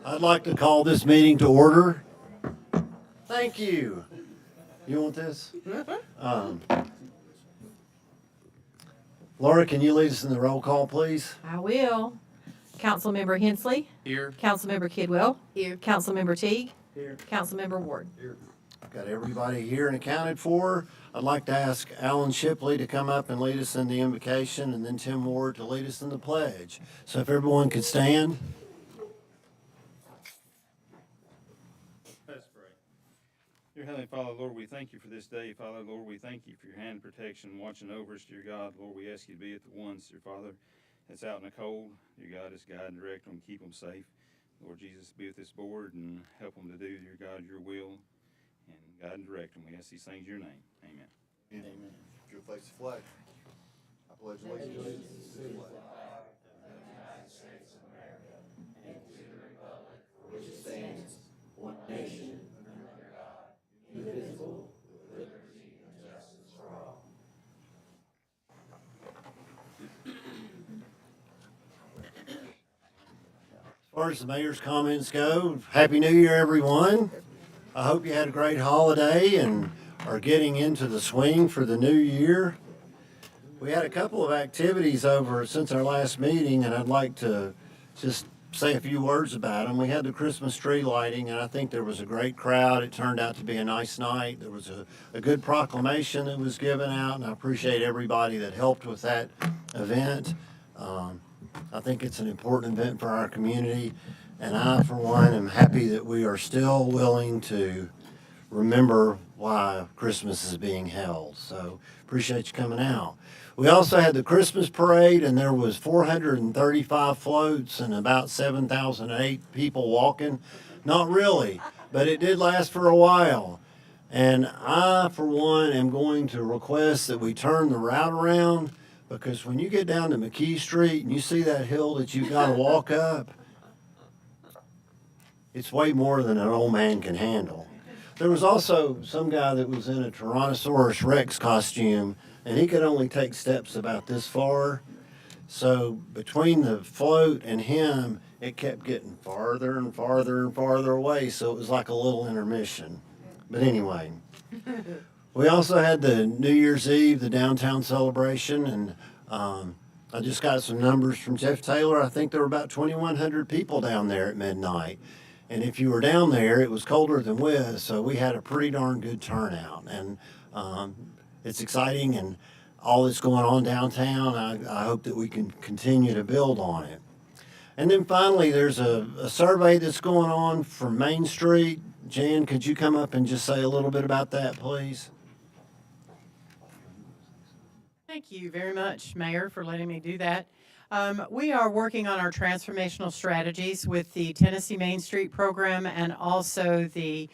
I'd like to call this meeting to order. Thank you. You want this? Laura, can you lead us in the roll call, please? I will. Councilmember Hensley. Here. Councilmember Kidwell. Here. Councilmember Teague. Here. Councilmember Ward. Got everybody here and accounted for. I'd like to ask Alan Shipley to come up and lead us in the invocation, and then Tim Ward to lead us in the pledge. So if everyone could stand. Let's pray. Dear Heavenly Father, Lord, we thank you for this day. Father, Lord, we thank you for your hand of protection watching over us, dear God. Lord, we ask you to be at the ones, dear Father, that's out in the cold. Dear God, just guide and direct them, keep them safe. Lord Jesus, be with this board and help them to do, dear God, your will, and guide and direct them. We ask these things in your name. Amen. Amen. If you'll face the flag. I pledge allegiance to the flag. As far as the mayor's comments go, Happy New Year, everyone. I hope you had a great holiday and are getting into the swing for the new year. We had a couple of activities over since our last meeting, and I'd like to just say a few words about them. We had the Christmas tree lighting, and I think there was a great crowd. It turned out to be a nice night. There was a good proclamation that was given out, and I appreciate everybody that helped with that event. I think it's an important event for our community, and I, for one, am happy that we are still willing to remember why Christmas is being held. So appreciate you coming out. We also had the Christmas parade, and there was 435 floats and about 7,008 people walking. Not really, but it did last for a while. And I, for one, am going to request that we turn the route around, because when you get down to McKee Street and you see that hill that you've got to walk up, it's way more than an old man can handle. There was also some guy that was in a Tyrannosaurus Rex costume, and he could only take steps about this far. So between the float and him, it kept getting farther and farther and farther away, so it was like a little intermission. But anyway, we also had the New Year's Eve, the downtown celebration, and I just got some numbers from Jeff Taylor. I think there were about 2,100 people down there at midnight. And if you were down there, it was colder than Wiz, so we had a pretty darn good turnout. And it's exciting, and all that's going on downtown, I hope that we can continue to build on it. And then finally, there's a survey that's going on for Main Street. Jan, could you come up and just say a little bit about that, please? Thank you very much, Mayor, for letting me do that. We are working on our transformational strategies with the Tennessee Main Street program and also the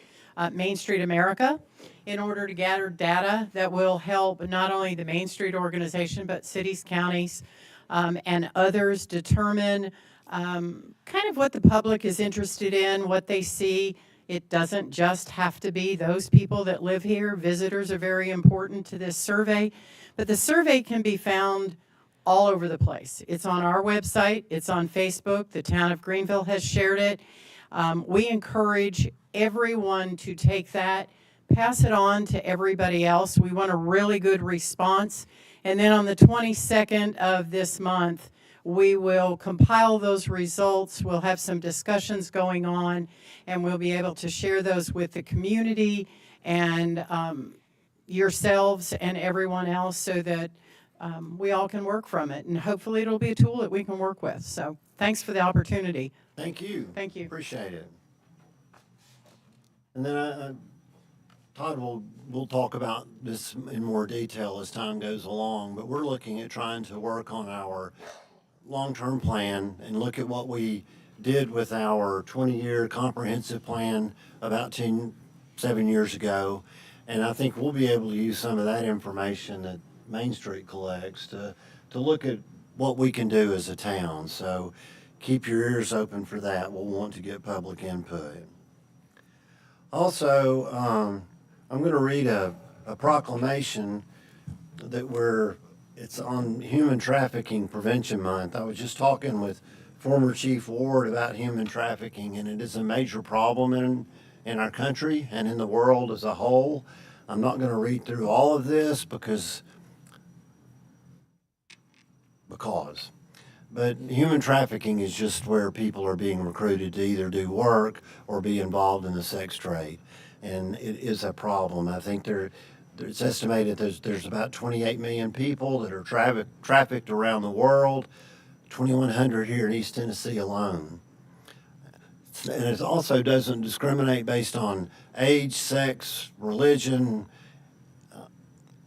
Main Street America in order to gather data that will help not only the Main Street organization, but cities, counties, and others determine kind of what the public is interested in, what they see. It doesn't just have to be those people that live here. Visitors are very important to this survey, but the survey can be found all over the place. It's on our website. It's on Facebook. The town of Greenville has shared it. We encourage everyone to take that, pass it on to everybody else. We want a really good response. And then on the 22nd of this month, we will compile those results. We'll have some discussions going on, and we'll be able to share those with the community and yourselves and everyone else so that we all can work from it. And hopefully it'll be a tool that we can work with. So thanks for the opportunity. Thank you. Thank you. Appreciate it. And then Todd will talk about this in more detail as time goes along, but we're looking at trying to work on our long-term plan and look at what we did with our 20-year comprehensive plan about 7 years ago. And I think we'll be able to use some of that information that Main Street collects to look at what we can do as a town. So keep your ears open for that. We'll want to get public input. Also, I'm going to read a proclamation that it's on Human Trafficking Prevention Month. I was just talking with former Chief Ward about human trafficking, and it is a major problem in our country and in the world as a whole. I'm not going to read through all of this because but human trafficking is just where people are being recruited to either do work or be involved in the sex trade, and it is a problem. I think it's estimated there's about 28 million people that are trafficked around the world, 2,100 here in East Tennessee alone. And it also doesn't discriminate based on age, sex, religion,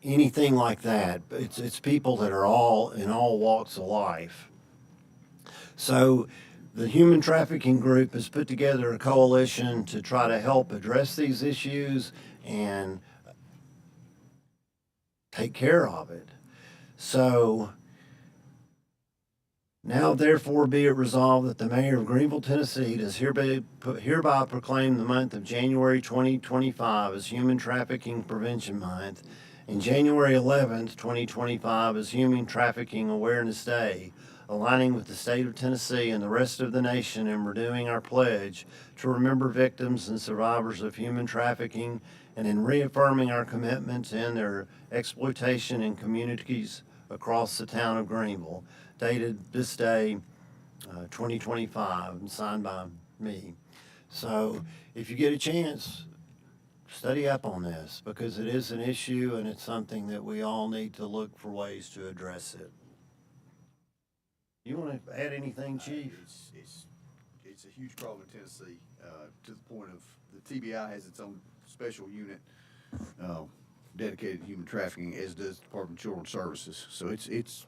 anything like that. It's people that are all in all walks of life. So the Human Trafficking Group has put together a coalition to try to help address these issues and take care of it. So now therefore be it resolved that the mayor of Greenville, Tennessee does hereby proclaim the month of January 2025 as Human Trafficking Prevention Month and January 11th, 2025 as Human Trafficking Awareness Day, aligning with the state of Tennessee and the rest of the nation in renewing our pledge to remember victims and survivors of human trafficking and in reaffirming our commitment to end their exploitation in communities across the town of Greenville, dated this day, 2025, and signed by me. So if you get a chance, study up on this because it is an issue and it's something that we all need to look for ways to address it. You want to add anything, Chief? It's a huge problem in Tennessee, to the point of the TBI has its own special unit, dedicated to human trafficking, as does the Department of Children's Services. So it's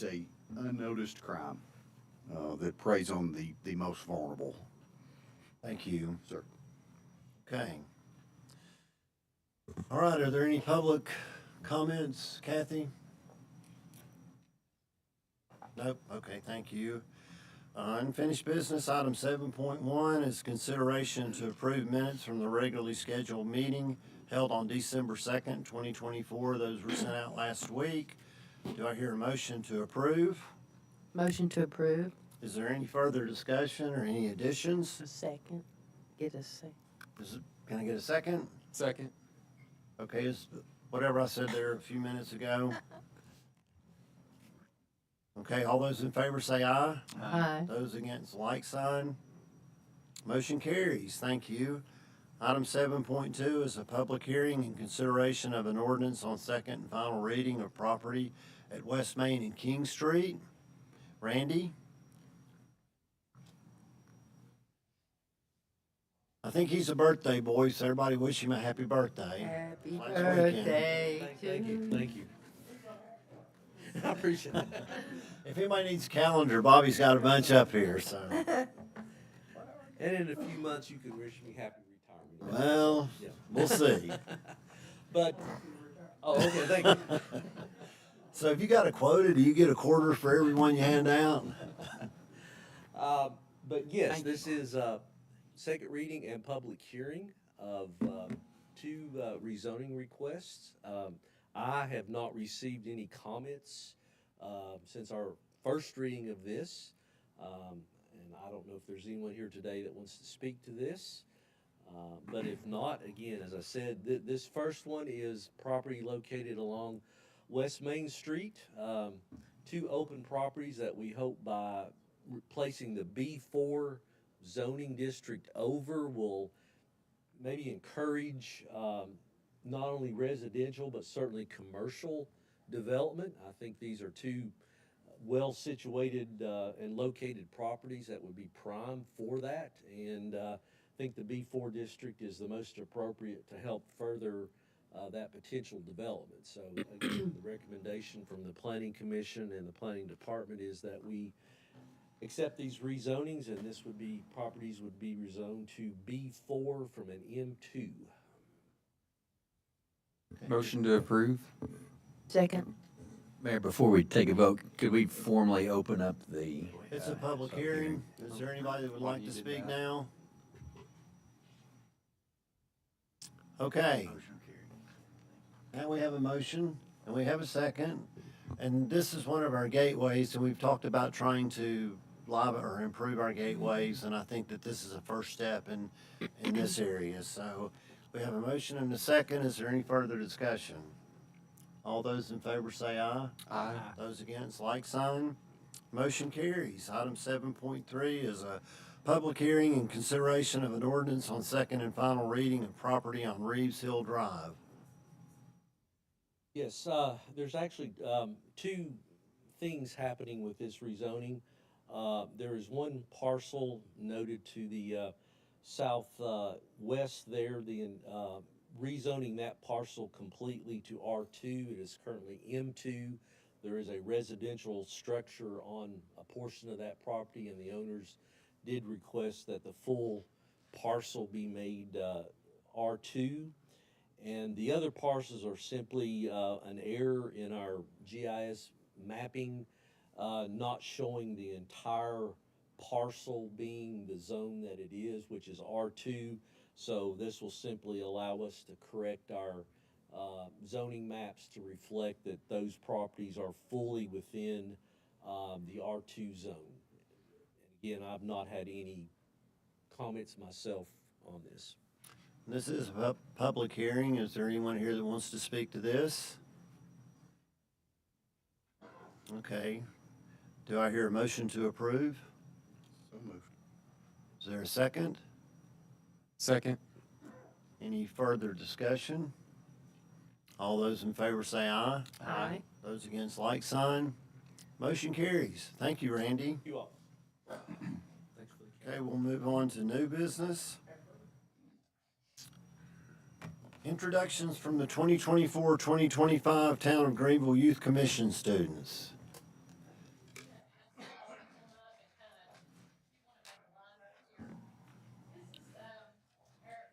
a unnoticed crime, that preys on the most vulnerable. Thank you. Sir. Okay. All right, are there any public comments, Kathy? Nope. Okay, thank you. Unfinished business, item 7.1 is consideration to approve minutes from the regularly scheduled meeting held on December 2nd, 2024. Those were sent out last week. Do I hear a motion to approve? Motion to approve. Is there any further discussion or any additions? A second. Get a second. Can I get a second? Second. Okay, is whatever I said there a few minutes ago. Okay, all those in favor say aye. Aye. Those against, like sign. Motion carries. Thank you. Item 7.2 is a public hearing in consideration of an ordinance on second and final reading of property at West Main and King Street. Randy? I think he's a birthday boy, so everybody wish him a happy birthday. Happy Last weekend. birthday to Thank you. Thank you. I appreciate it. If anybody needs a calendar, Bobby's got a bunch up here, so. And in a few months, you can wish me happy retirement. Well, Yeah. we'll see. But, oh, okay, thank you. So if you got a quota, do you get a quarter for every one you hand out? But yes, this is second reading and public hearing of two rezoning requests. I have not received any comments since our first reading of this. And I don't know if there's anyone here today that wants to speak to this. But if not, again, as I said, this first one is property located along West Main Street. Two open properties that we hope by replacing the B4 zoning district over will maybe encourage not only residential but certainly commercial development. I think these are two well-situated and located properties that would be prime for that, and I think the B4 district is the most appropriate to help further that potential development. So again, the recommendation from the Planning Commission and the Planning Department is that we accept these rezonings, and this would be, properties would be rezoned to B4 from an M2. Motion to approve. Second. Mayor, before we take a vote, could we formally open up the? It's a public hearing. Is there anybody that would like to speak now? Okay. Now we have a motion and we have a second. And this is one of our gateways, and we've talked about trying to or improve our gateways, and I think that this is a first step in this area. So we have a motion and a second. Is there any further discussion? All those in favor say aye. Aye. Those against, like sign. Motion carries. Item 7.3 is a public hearing and consideration of an ordinance on second and final reading of property on Reeves Hill Drive. Yes, there's actually two things happening with this rezoning. There is one parcel noted to the southwest there, rezoning that parcel completely to R2. It is currently M2. There is a residential structure on a portion of that property, and the owners did request that the full parcel be made R2. And the other parcels are simply an error in our GIS mapping, not showing the entire parcel being the zone that it is, which is R2. So this will simply allow us to correct our zoning maps to reflect that those properties are fully within the R2 zone. And again, I've not had any comments myself on this. This is a public hearing. Is there anyone here that wants to speak to this? Okay. Do I hear a motion to approve? So moved. Is there a second? Second. Any further discussion? All those in favor say aye. Aye. Those against, like sign. Motion carries. Thank you, Randy. You all. Okay, we'll move on to new business. Introductions from the 2024-2025 Town of Greenville Youth Commission students.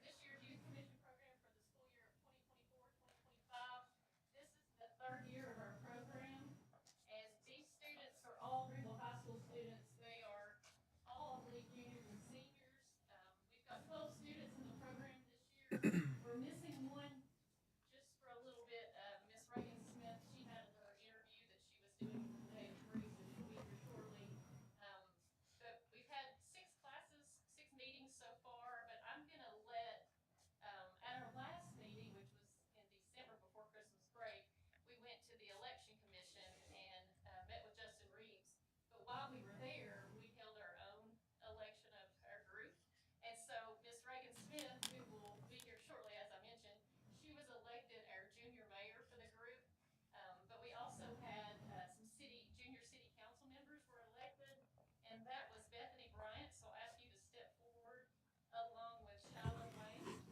This year's Youth Commission program for the school year of 2024-2025. This is the third year of our program. As these students are all Greenville High School students, they are all, I believe, juniors and seniors. We've got 12 students in the program this year. We're missing one just for a little bit. Miss Reagan Smith, she had her interview that she was doing today at 3, so she'll be here shortly. But we've had 6 classes, 6 meetings so far, but I'm gonna let, at our last meeting, which was in December before Christmas break, we went to the election commission and, met with Justin Reeves. But while we were there, we held our own election of our group. And so Miss Reagan Smith, who will be here shortly, as I mentioned, she was elected our junior mayor for the group. But we also had, some junior city council members were elected, and that was Bethany Bryant, so I'll ask you to step forward, along with Shallow Wayne,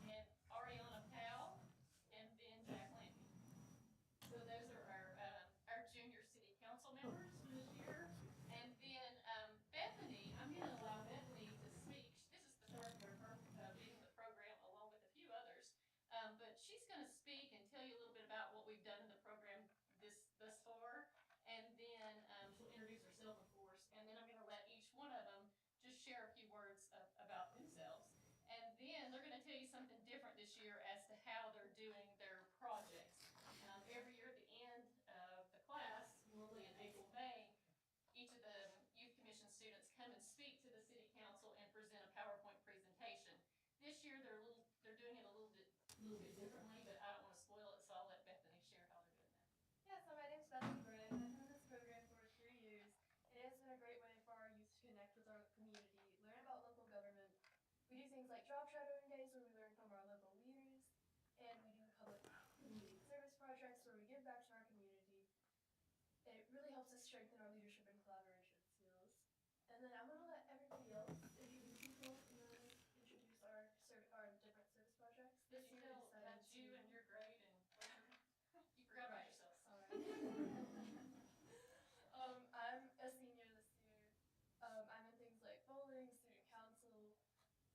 and Ariana Powell, and then Jack Lampy. So those are our junior city council members for this year. And then, Bethany, I'm gonna allow Bethany to speak. This is the first of her, being in the program along with a few others. But she's gonna speak and tell you a little bit about what we've done in the program thus far. And then, she'll introduce herself, of course, and then I'm gonna let each one of them just share a few words about themselves. And then they're gonna tell you something different this year as to how they're doing their projects. Every year at the end of the class, normally in April, May, each of the youth commission students come and speak to the city council and present a PowerPoint presentation. This year they're doing it a little bit differently, but I don't want to spoil it, so I'll let Bethany share how they're doing that. Yeah, so my name's Bethany Bryant. I've been in this program for 3 years. It has been a great way for our youth to connect with our community, learn about local government. We do things like job shadowing days where we learn from our local leaders, and we do public community service projects where we give back to our community. It really helps us strengthen our leadership and collaboration skills. And then I'm gonna let everybody else introduce people and then introduce our different service projects. Did you year we tell decided about you to- and your grade and you forgot about Right. yourself. All right. I'm a senior this year. I'm in things like bowling, student council,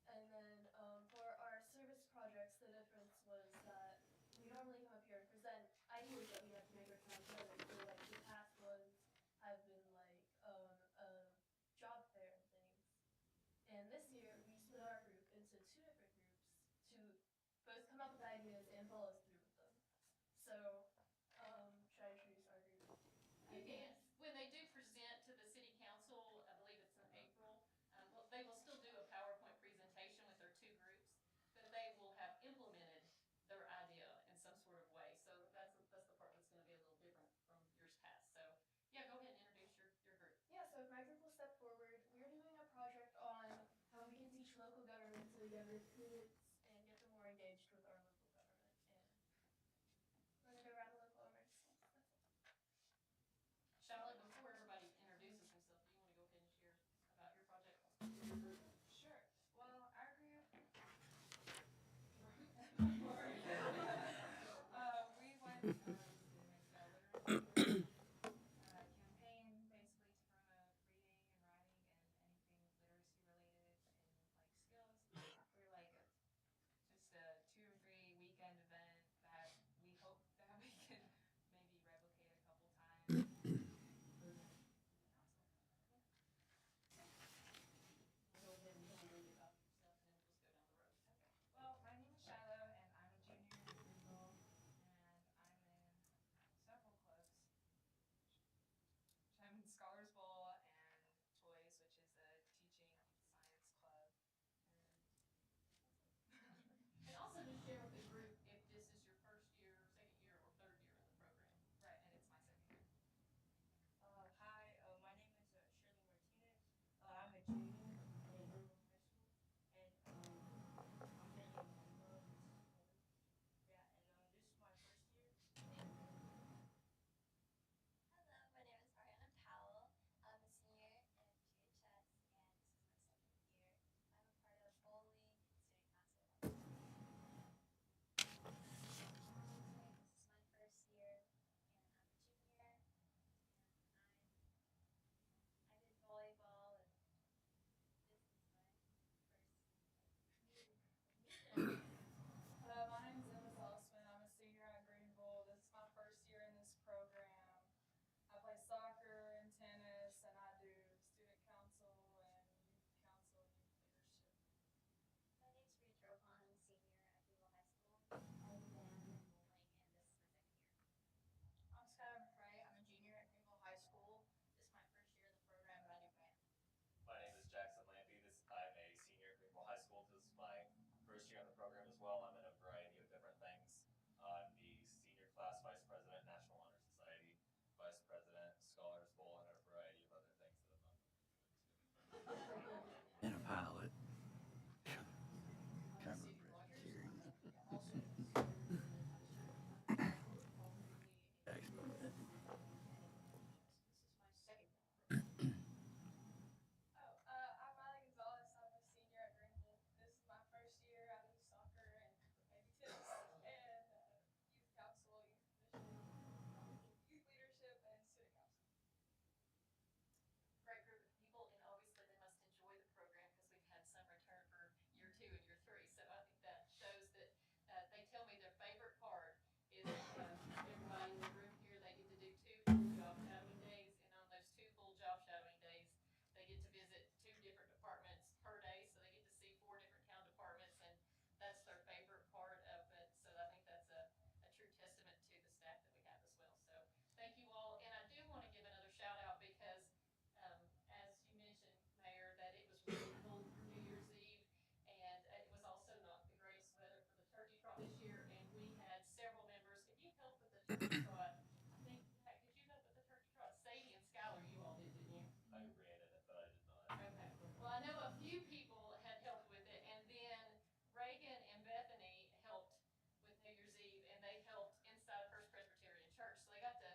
and then for our service projects, the difference was that we normally come up here and present ideas that we have to make our town better. So like the past ones have been like a job fair and things. And this year we split our group into 2 different groups to both come up with ideas and follow through with them. So should I introduce our group? So I think, Zach, did you help with the turkey trot? Sadie and Skylar, you all did, didn't you? I ran it, but I did not. Okay. Well, I know a few people had helped with it, and then Reagan and Bethany helped with New Year's Eve, and they helped inside First Presbyterian Church. So they got to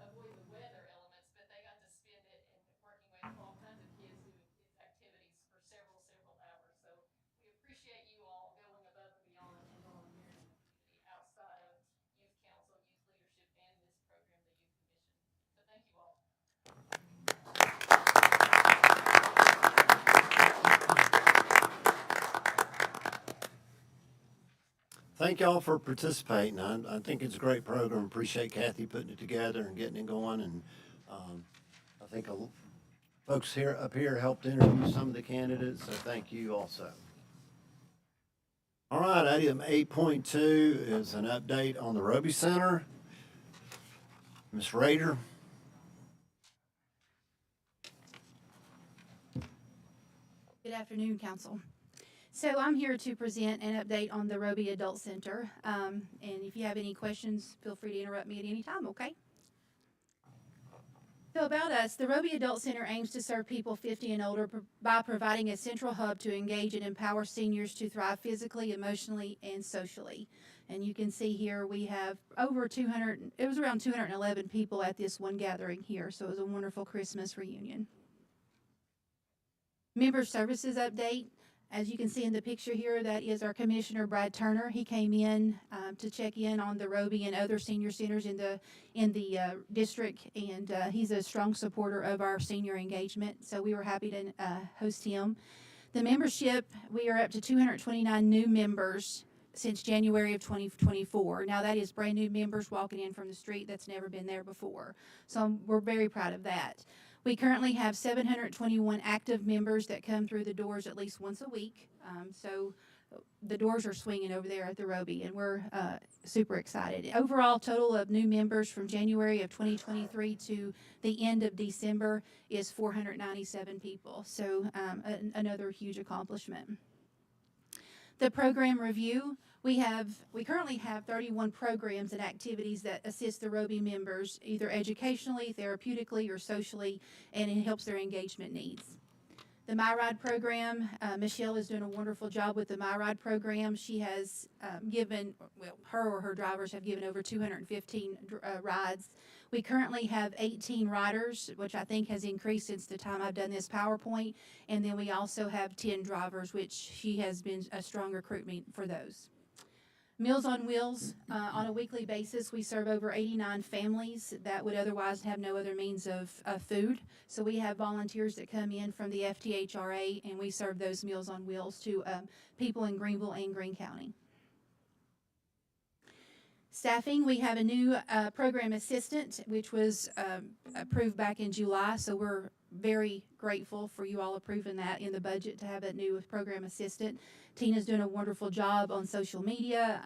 avoid the weather elements, but they got to spend it in working with all kinds of kids doing kids' activities for several hours. So we appreciate you all going above and beyond and volunteering in the community outside of youth council, youth leadership, and this program, the Youth Commission. So thank you all. Thank y'all for participating. I think it's a great program. Appreciate Kathy putting it together and getting it going. And I think folks up here helped interview some of the candidates, so thank you also. All right, item 8.2 is an update on the Roby Center. Ms. Rader. Good afternoon, Council. So I'm here to present an update on the Roby Adult Center. And if you have any questions, feel free to interrupt me at any time, okay? So about us, the Roby Adult Center aims to serve people 50 and older by providing a central hub to engage and empower seniors to thrive physically, emotionally, and socially. And you can see here we have over 200, it was around 211 people at this one gathering here. So it was a wonderful Christmas reunion. Member services update. As you can see in the picture here, that is our Commissioner Brad Turner. He came in to check in on the Roby and other senior centers in the district, and he's a strong supporter of our senior engagement. So we were happy to host him. The membership, we are up to 229 new members since January of 2024. Now that is brand new members walking in from the street that's never been there before. So we're very proud of that. We currently have 721 active members that come through the doors at least once a week. So the doors are swinging over there at the Roby, and we're super excited. Overall total of new members from January of 2023 to the end of December is 497 people. So another huge accomplishment. The program review. We currently have 31 programs and activities that assist the Roby members, either educationally, therapeutically, or socially, and it helps their engagement needs. The MyRide program, Michelle is doing a wonderful job with the MyRide program. She has her or her drivers have given over 215 rides. We currently have 18 riders, which I think has increased since the time I've done this PowerPoint. And then we also have 10 drivers, which she has been a strong recruitment for those. Meals on Wheels, on a weekly basis, we serve over 89 families that would otherwise have no other means of food. So we have volunteers that come in from the FTHRA, and we serve those Meals on Wheels to people in Greenville and Greene County. Staffing, we have a new program assistant, which was approved back in July, so we're very grateful for you all approving that in the budget to have that new program assistant. Tina's doing a wonderful job on social media,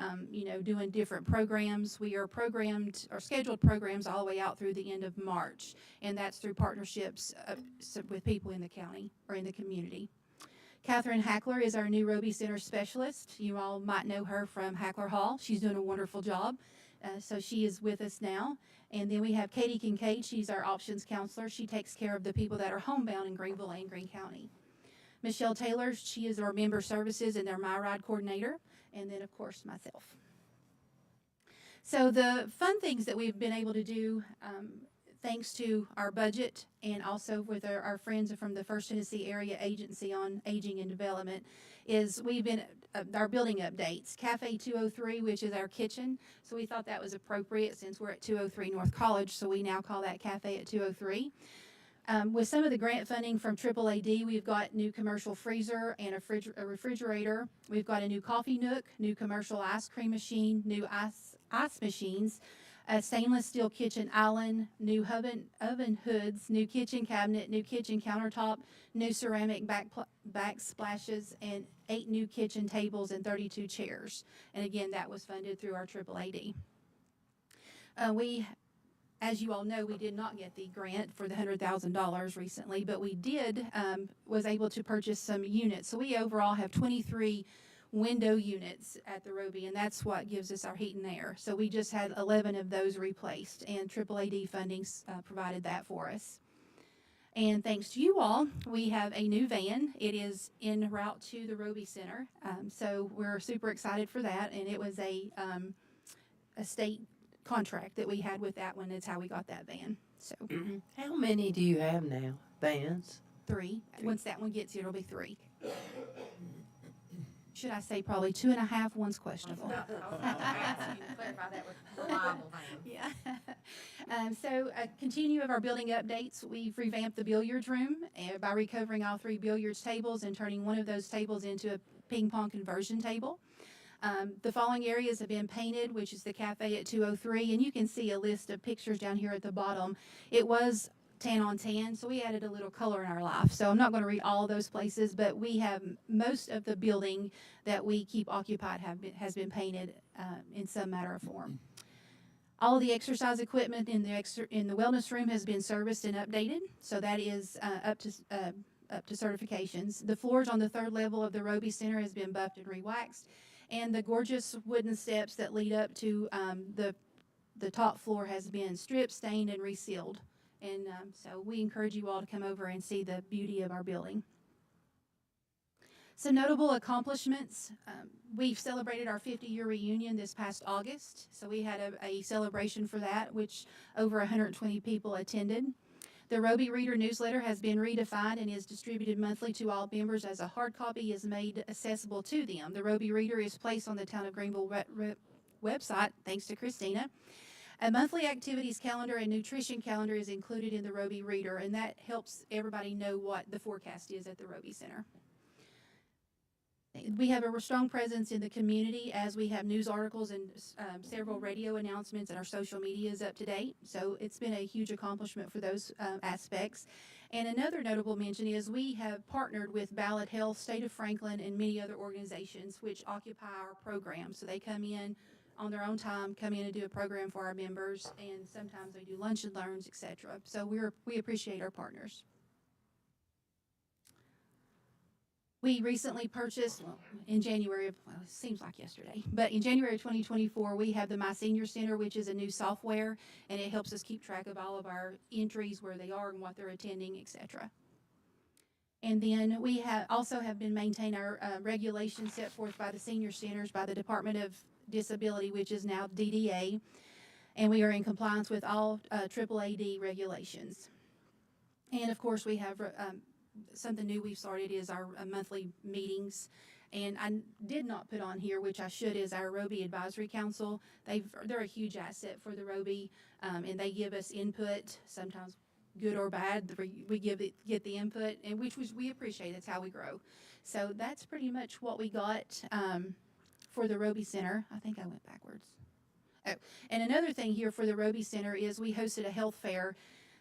doing different programs. We are programmed or scheduled programs all the way out through the end of March, and that's through partnerships with people in the county or in the community. Catherine Hackler is our new Roby Center specialist. You all might know her from Hackler Hall. She's doing a wonderful job. So she is with us now. And then we have Katie Kincaid. She's our options counselor. She takes care of the people that are homebound in Greenville and Greene County. Michelle Taylor, she is our member services and their MyRide coordinator. And then, of course, myself. So the fun things that we've been able to do, thanks to our budget and also with our friends from the First Tennessee Area Agency on Aging and Development, is we've been our building updates. Cafe 203, which is our kitchen, so we thought that was appropriate since we're at 203 North College, so we now call that Cafe at 203. With some of the grant funding from AAAD, we've got new commercial freezer and a refrigerator. We've got a new coffee nook, new commercial ice cream machine, new ice machines, a stainless steel kitchen island, new oven hoods, new kitchen cabinet, new kitchen countertop, new ceramic backsplashes, and 8 new kitchen tables and 32 chairs. And again, that was funded through our AAAD. As you all know, we did not get the grant for the $100,000 recently, but we was able to purchase some units. So we overall have 23 window units at the Roby, and that's what gives us our heat and air. So we just had 11 of those replaced, and AAAD funding provided that for us. And thanks to you all, we have a new van. It is en route to the Roby Center. So we're super excited for that. And it was a state contract that we had with that one. That's how we got that van. So How many do you have now? Vans? 3. Once that one gets here, it'll be 3. Should I say probably 2.5? One's questionable. Yeah. So continue of our building updates. We've revamped the billiards room by recovering all 3 billiards tables and turning one of those tables into a ping pong conversion table. The following areas have been painted, which is the cafe at 203, and you can see a list of pictures down here at the bottom. It was tan on tan, so we added a little color in our life. So I'm not going to read all those places, but we have most of the building that we keep occupied has been painted in some matter of form. All of the exercise equipment in the wellness room has been serviced and updated, so that is up to certifications. The floors on the 3rd level of the Roby Center has been buffed and re-waxed, and the gorgeous wooden steps that lead up to the top floor has been stripped, stained, and resealed. And so we encourage you all to come over and see the beauty of our building. Some notable accomplishments. We've celebrated our 50-year reunion this past August. So we had a celebration for that, which over 120 people attended. The Roby Reader newsletter has been redefined and is distributed monthly to all members as a hard copy is made accessible to them. The Roby Reader is placed on the Town of Greenville website, thanks to Christina. A monthly activities calendar and nutrition calendar is included in the Roby Reader, and that helps everybody know what the forecast is at the Roby Center. We have a strong presence in the community as we have news articles and several radio announcements, and our social media is up to date. So it's been a huge accomplishment for those aspects. And another notable mention is we have partnered with Ballad Health, State of Franklin, and many other organizations which occupy our program. So they come in on their own time, come in and do a program for our members, and sometimes they do lunch and learns, etc. So we appreciate our partners. We recently purchased, in January of, it seems like yesterday, but in January of 2024, we have the My Senior Center, which is a new software, and it helps us keep track of all of our entries, where they are and what they're attending, etc. And then we also have been maintaining our regulations set forth by the senior centers by the Department of Disability, which is now DDA, and we are in compliance with all AAAD regulations. And of course, we have something new we've started is our monthly meetings. And I did not put on here, which I should, is our Roby Advisory Council. They're a huge asset for the Roby, and they give us input, sometimes good or bad. We get the input, and which we appreciate. That's how we grow. So that's pretty much what we got for the Roby Center. I think I went backwards. Oh, and another thing here for the Roby Center is we hosted a health fair,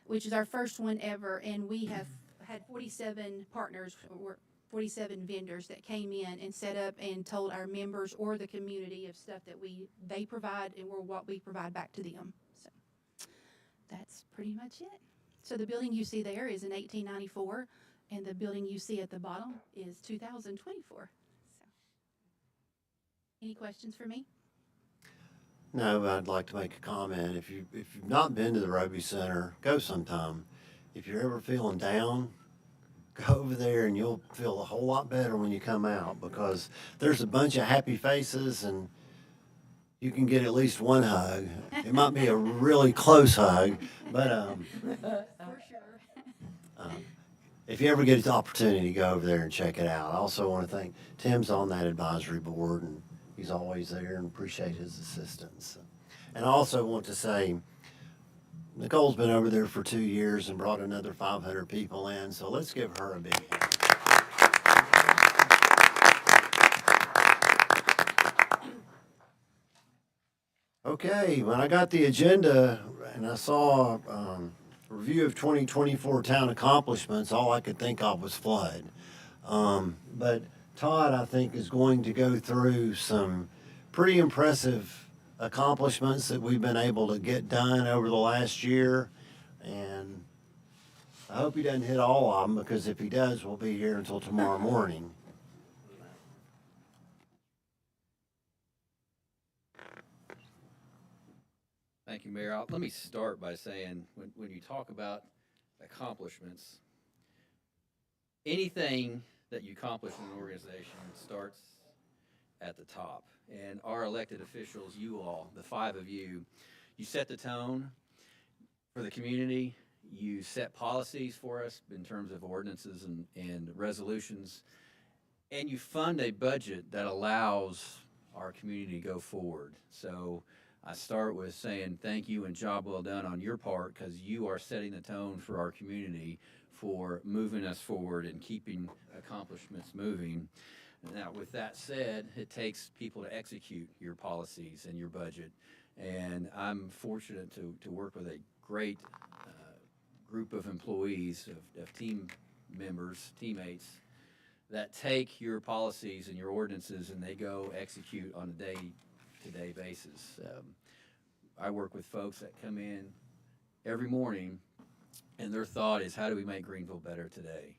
which is our first one ever, and we have had 47 partners, or 47 vendors that came in and set up and told our members or the community of stuff that they provide and what we provide back to them. So that's pretty much it. So the building you see there is in 1894, and the building you see at the bottom is 2024. So, any questions for me? No, I'd like to make a comment. If you've not been to the Roby Center, go sometime. If you're ever feeling down, go over there and you'll feel a whole lot better when you come out, because there's a bunch of happy faces and you can get at least one hug. It might be a really close hug, but For sure. if you ever get the opportunity, go over there and check it out. I also want to thank Tim's on that advisory board, and he's always there, and appreciate his assistance. And I also want to say, Nicole's been over there for 2 years and brought another 500 people in, so let's give her a big hand. Okay, when I got the agenda and I saw review of 2024 town accomplishments, all I could think of was flood. But Todd, I think, is going to go through some pretty impressive accomplishments that we've been able to get done over the last year. And I hope he doesn't hit all of them, because if he does, we'll be here until tomorrow morning. Thank you, Mayor. Let me start by saying, when you talk about accomplishments, anything that you accomplish in an organization starts at the top. And our elected officials, you all, the 5 of you, you set the tone for the community. You set policies for us in terms of ordinances and resolutions. And you fund a budget that allows our community to go forward. So I start with saying thank you and job well done on your part, because you are setting the tone for our community for moving us forward and keeping accomplishments moving. Now, with that said, it takes people to execute your policies and your budget. And I'm fortunate to work with a great group of employees, of team members, teammates, that take your policies and your ordinances and they go execute on a day-to-day basis. I work with folks that come in every morning and their thought is, how do we make Greenville better today?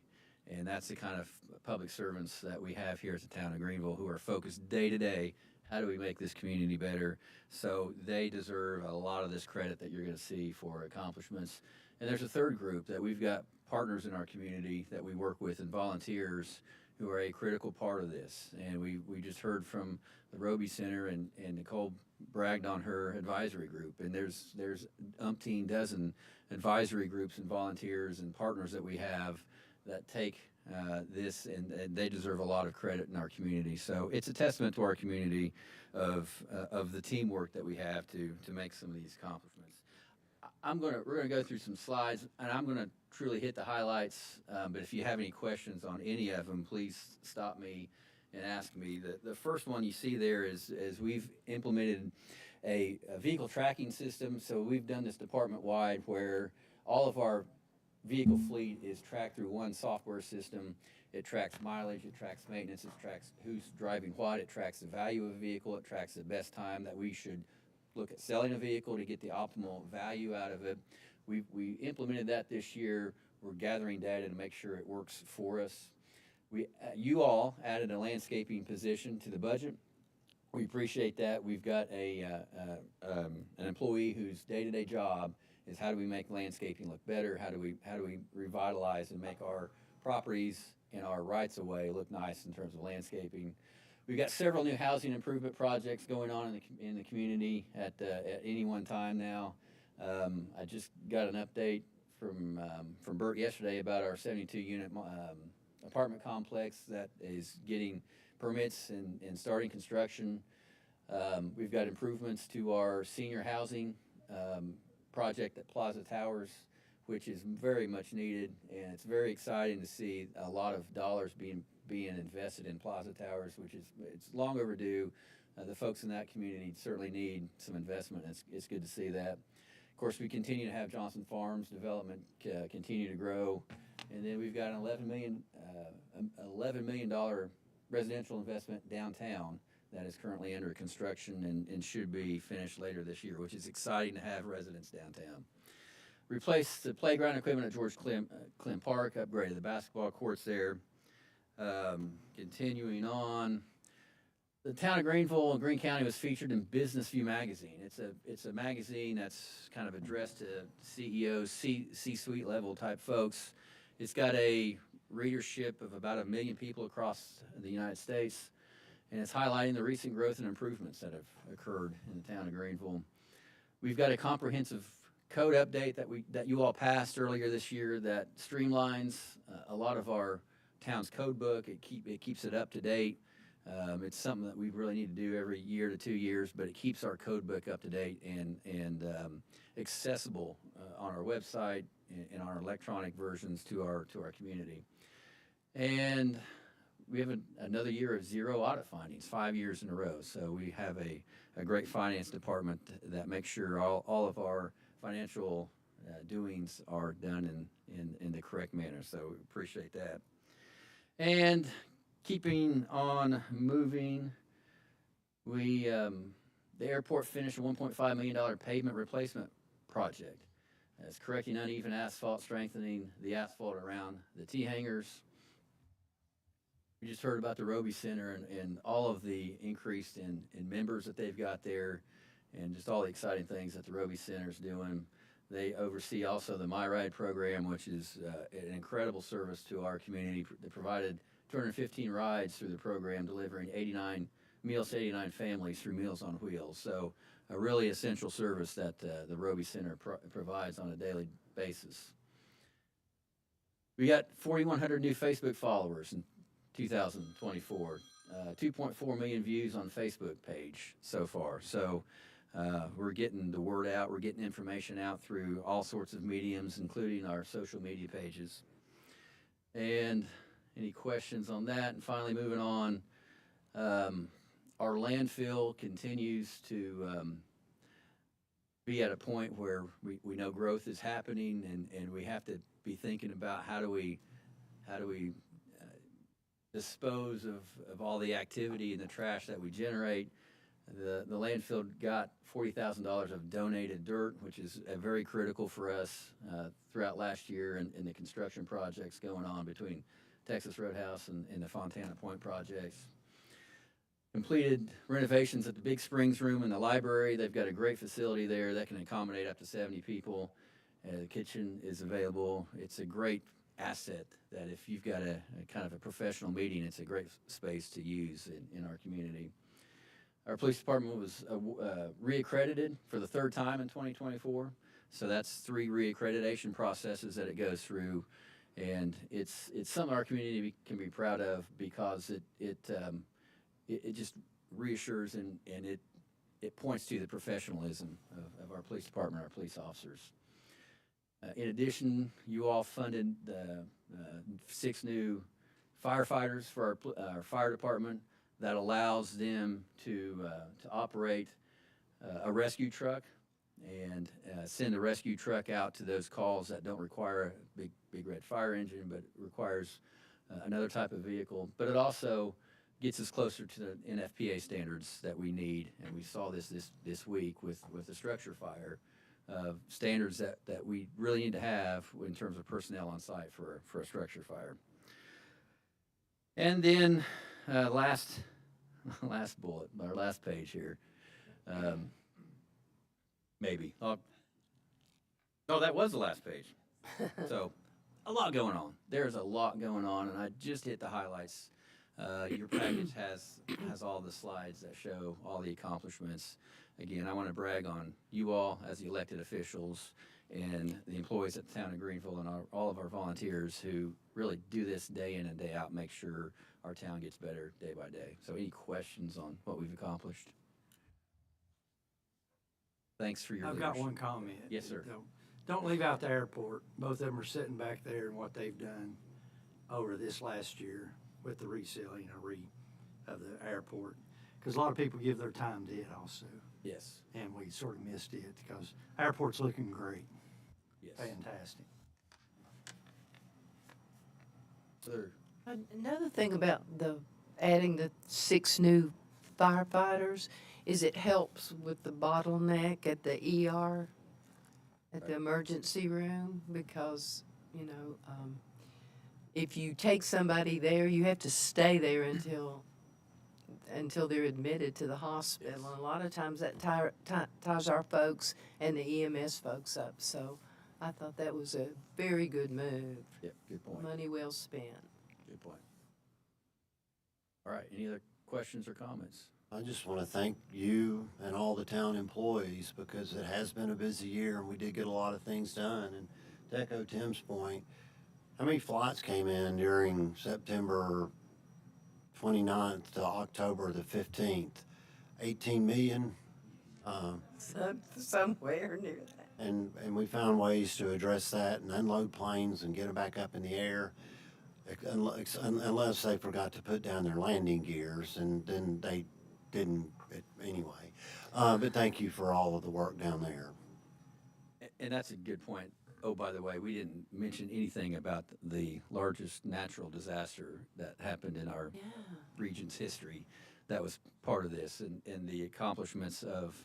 And that's the kind of public servants that we have here at the town of Greenville, who are focused day to day, how do we make this community better? So they deserve a lot of this credit that you're going to see for accomplishments. And there's a third group that we've got partners in our community that we work with and volunteers who are a critical part of this. And we just heard from the Roby Center, and Nicole bragged on her advisory group. And there's umpteen dozen advisory groups and volunteers and partners that we have that take this, and they deserve a lot of credit in our community. So it's a testament to our community of the teamwork that we have to make some of these accomplishments. We're gonna go through some slides, and I'm gonna truly hit the highlights. But if you have any questions on any of them, please stop me and ask me. The first one you see there is we've implemented a vehicle tracking system. So we've done this department-wide where all of our vehicle fleet is tracked through one software system. It tracks mileage, it tracks maintenance, it tracks who's driving what, it tracks the value of a vehicle, it tracks the best time that we should look at selling a vehicle to get the optimal value out of it. We implemented that this year. We're gathering data to make sure it works for us. You all added a landscaping position to the budget. We appreciate that. We've got an employee whose day-to-day job is how do we make landscaping look better? How do we revitalize and make our properties and our rights of way look nice in terms of landscaping? We've got several new housing improvement projects going on in the community at any one time now. I just got an update from Bert yesterday about our 72-unit apartment complex that is getting permits and starting construction. We've got improvements to our senior housing project at Plaza Towers, which is very much needed, and it's very exciting to see a lot of dollars being invested in Plaza Towers, which it's long overdue. The folks in that community certainly need some investment. It's good to see that. Of course, we continue to have Johnson Farms development continue to grow, and then we've got an $11 million residential investment downtown that is currently under construction and should be finished later this year, which is exciting to have residents downtown. Replaced the playground equipment at George Clem Park, upgraded the basketball courts there. Continuing on, the town of Greenville and Greene County was featured in Business View magazine. It's a magazine that's kind of addressed to CEOs, C-suite level type folks. It's got a readership of about 1 million people across the United States, and it's highlighting the recent growth and improvements that have occurred in the town of Greenville. We've got a comprehensive code update that you all passed earlier this year that streamlines a lot of our town's code book. It keeps it up to date. It's something that we really need to do every year to 2 years, but it keeps our code book up to date and accessible on our website and our electronic versions to our community. And we have another year of 0 audit findings, 5 years in a row. So we have a great finance department that makes sure all of our financial doings are done in the correct manner. So we appreciate that. And keeping on moving, the airport finished a $1.5 million pavement replacement project. It's correcting uneven asphalt, strengthening the asphalt around the T-hangers. We just heard about the Roby Center and all of the increase in members that they've got there. and just all the exciting things that the Roby Center is doing. They oversee also the My Ride program, which is an incredible service to our community. They provided 215 rides through the program, delivering 89 meals to 89 families through Meals on Wheels. So a really essential service that the Roby Center provides on a daily basis. We got 4,100 new Facebook followers in 2024, 2.4 million views on the Facebook page so far. So we're getting the word out. We're getting information out through all sorts of mediums, including our social media pages. And any questions on that? And finally, moving on, our landfill continues to be at a point where we know growth is happening, and we have to be thinking about how do we dispose of all the activity and the trash that we generate. The landfill got $40,000 of donated dirt, which is very critical for us throughout last year, and the construction projects going on between Texas Roadhouse and the Fontana Point projects. Completed renovations at the Big Springs Room and the library. They've got a great facility there that can accommodate up to 70 people. The kitchen is available. It's a great asset that if you've got a kind of a professional meeting, it's a great space to use in our community. Our police department was reaccredited for the third time in 2024. So that's 3 reaccreditation processes that it goes through. And it's something our community can be proud of, because it just reassures and it points to the professionalism of our police department, our police officers. In addition, you all funded 6 new firefighters for our fire department that allows them to operate a rescue truck and send a rescue truck out to those calls that don't require a big red fire engine, but requires another type of vehicle. But it also gets us closer to the NFPA standards that we need, and we saw this week with the structure fire standards that we really need to have in terms of personnel on site for a structure fire. And then last bullet, our last page here. Maybe. Oh, that was the last page. So a lot going on. There's a lot going on, and I just hit the highlights. Your package has all the slides that show all the accomplishments. Again, I want to brag on you all as the elected officials and the employees at the town of Greenville and all of our volunteers who really do this day in and day out, make sure our town gets better day by day. So any questions on what we've accomplished? Thanks for your I've leadership. got one comment. Yes, sir. Don't leave out the airport. Both of them are sitting back there and what they've done over this last year with the resealing of the airport. Because a lot of people give their time to it also. Yes. And we sort of missed it because airport's looking great. Yes. Fantastic. Sir. Another thing about adding the 6 new firefighters is it helps with the bottleneck at the ER, at the emergency room, because, if you take somebody there, you have to stay there until they're admitted to the hospital. Yes. And a lot of times that ties our folks and the EMS folks up. So I thought that was a very good move. Yep, good point. Money well spent. Good point. All right, any other questions or comments? I just want to thank you and all the town employees, because it has been a busy year and we did get a lot of things done. And to echo Tim's point, how many flights came in during September 29th to October the 15th? 18 million. Somewhere near that. And we found ways to address that and unload planes and get them back up in the air, unless they forgot to put down their landing gears, and then they didn't anyway. But thank you for all of the work down there. And that's a good point. Oh, by the way, we didn't mention anything about the largest natural disaster that happened in our region's history. That was part of this, and the accomplishments of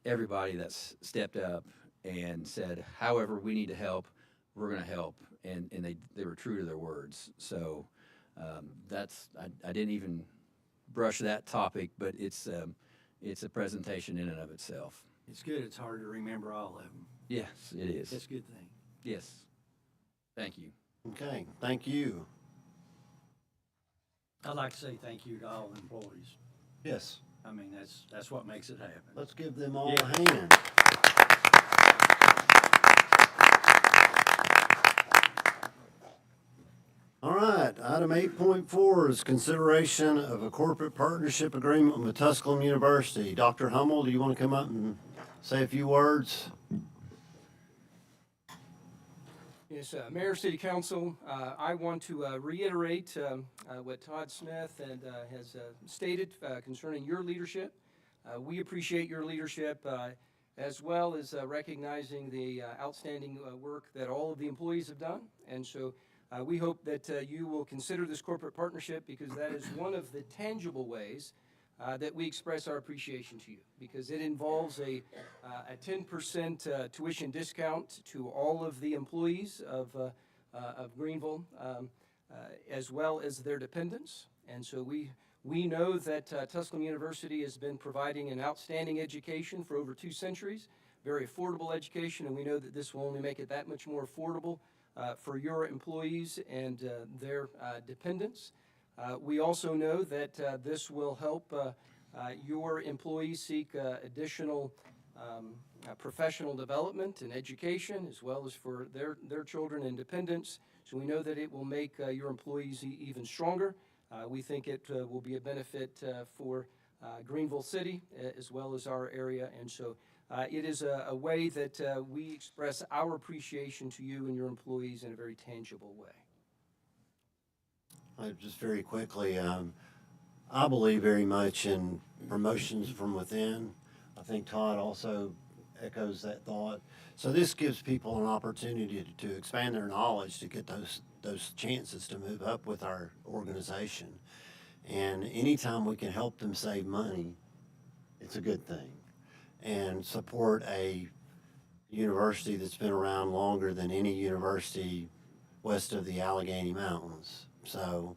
everybody that's stepped up and said, however we need to help, we're going to help. And they were true to their words. So I didn't even brush that topic, but it's it's a presentation in and of itself. It's good, it's hard to remember all of them. Yes, it is. It's a good thing. Yes. Thank you. Okay, thank you. I'd like to say thank you to all the employees. Yes. I mean, that's what makes it happen. Let's give them all Yeah. a hand. All right, item 8.4 is consideration of a corporate partnership agreement with Tusculum University. Dr. Hummel, do you want to come up and say a few words? Yes, Mayor, City Council, I want to reiterate what Todd Smith has stated concerning your leadership. We appreciate your leadership as well as recognizing the outstanding work that all of the employees have done. And so we hope that you will consider this corporate partnership because that is one of the tangible ways that we express our appreciation to you, because it involves a 10% tuition discount to all of the employees of Greenville, as well as their dependents. And so we know that Tusculum University has been providing an outstanding education for over 2 centuries, very affordable education, and we know that this will only make it that much more affordable for your employees and their dependents. We also know that this will help your employees seek additional professional development and education, as well as for their children and dependents. So we know that it will make your employees even stronger. We think it will be a benefit for Greenville City as well as our area. And so it is a way that we express our appreciation to you and your employees in a very tangible way. Just very quickly, I believe very much in promotions from within. I think Todd also echoes that thought. So this gives people an opportunity to expand their knowledge, to get those chances to move up with our organization. And anytime we can help them save money, it's a good thing. And support a university that's been around longer than any university west of the Allegheny Mountains. So,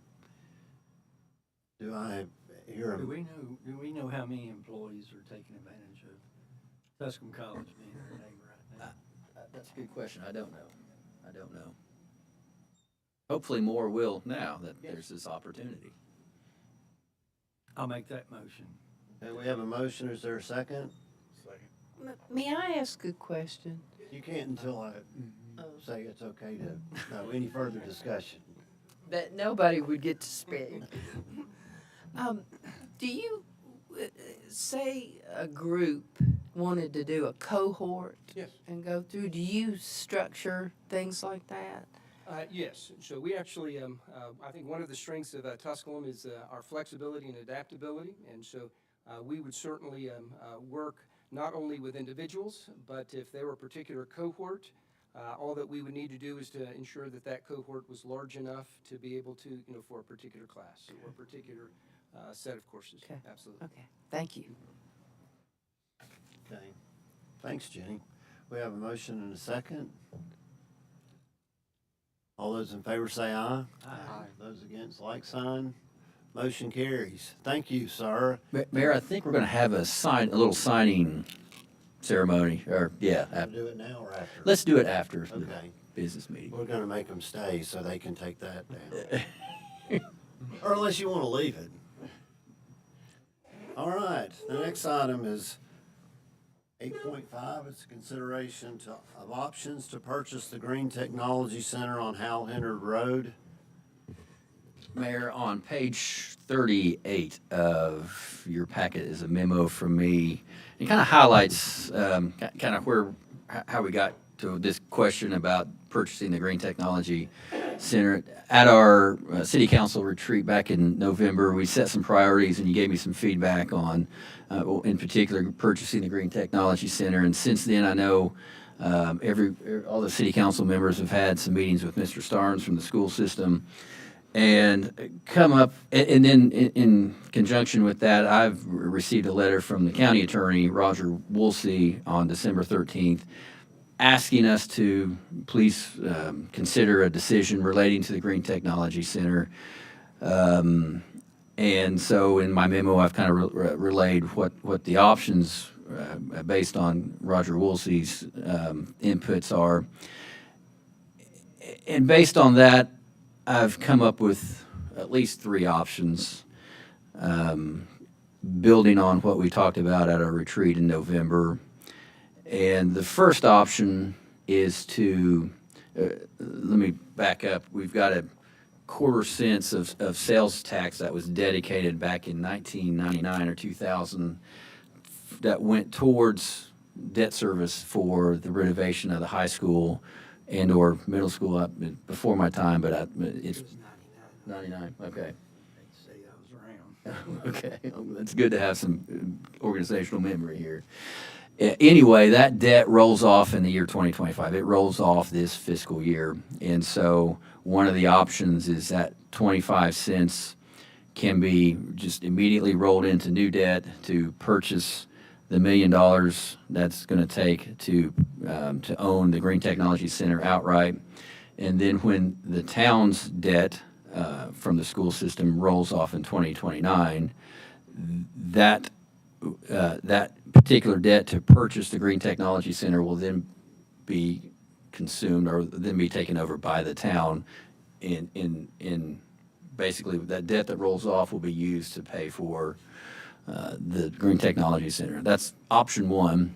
do I hear Do we know how many employees are taking advantage of Tusculum College being their name right now? That's a good question. I don't know. Hopefully more will now that there's this opportunity. I'll make that motion. Okay, we have a motion. Is there a second? May I ask a question? You can't until I say it's okay to know any further discussion. That nobody would get to speak. Do you, say a group wanted to do a cohort? Yes. And go through, do you structure things like that? Yes, so we actually, I think one of the strengths of Tusculum is our flexibility and adaptability, and so we would certainly work not only with individuals, but if they were a particular cohort, all that we would need to do is to ensure that that cohort was large enough to be able to, for a particular class or a particular set of courses. Okay. Absolutely. Okay, thank you. Okay. Thanks, Jenny. We have a motion and a second. All those in favor say aye. Aye. Those against, like sign. Motion carries. Thank you, sir. Mayor, I think we're going to have a little signing ceremony, or yeah. Wanna do it now or after? Let's do it after the Okay. business meeting. We're gonna make them stay so they can take that down. Or unless you wanna leave it. All right, the next item is 8.5. It's consideration of options to purchase the Green Technology Center on Hal Hennard Road. Mayor, on page 38 of your packet is a memo from me. It kind of highlights kind of how we got to this question about purchasing the Green Technology Center. At our city council retreat back in November, we set some priorities, and you gave me some feedback on, in particular, purchasing the Green Technology Center. And since then, I know all the city council members have had some meetings with Mr. Starnes from the school system, and come up, and then in conjunction with that, I've received a letter from the county attorney, Roger Woolsey, on December 13th, asking us to please consider a decision relating to the Green Technology Center. And so in my memo, I've kind of relayed what the options, based on Roger Woolsey's inputs are. And based on that, I've come up with at least 3 options, building on what we talked about at our retreat in November. And the first option is to, let me back up. We've got a quarter-cent of sales tax that was dedicated back in 1999 or 2000 that went towards debt service for the renovation of the high school and/or middle school up before my time, but it's 99. Okay. Say I was around. Okay, it's good to have some organizational memory here. Anyway, that debt rolls off in the year 2025. It rolls off this fiscal year. And so one of the options is that 25 cents can be just immediately rolled into new debt to purchase the $1 million that's going to take to own the Green Technology Center outright. And then when the town's debt from the school system rolls off in 2029, that particular debt to purchase the Green Technology Center will then be consumed or then be taken over by the town. In basically that debt that rolls off will be used to pay for the Green Technology Center. That's option 1.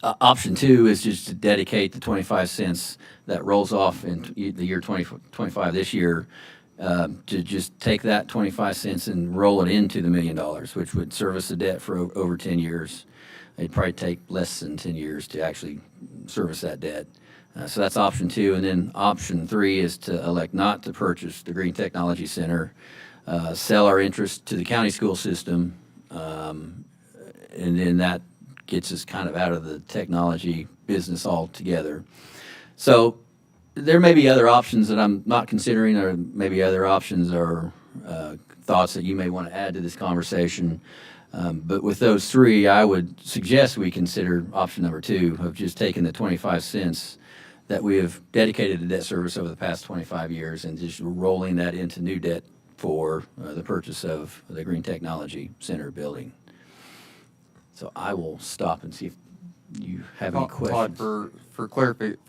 Option 2 is just to dedicate the 25 cents that rolls off in the year 2025 this year, to just take that 25 cents and roll it into the $1 million, which would service the debt for over 10 years. It'd probably take less than 10 years to actually service that debt. So that's option 2. And then option 3 is to elect not to purchase the Green Technology Center, sell our interest to the county school system, and then that gets us kind of out of the technology business altogether. So there may be other options that I'm not considering, or maybe other options or thoughts that you may want to add to this conversation. But with those 3, I would suggest we consider option number 2 of just taking the 25 cents that we have dedicated to debt service over the past 25 years and just rolling that into new debt for the purchase of the Green Technology Center building. So I will stop and see if you have any questions. Todd, for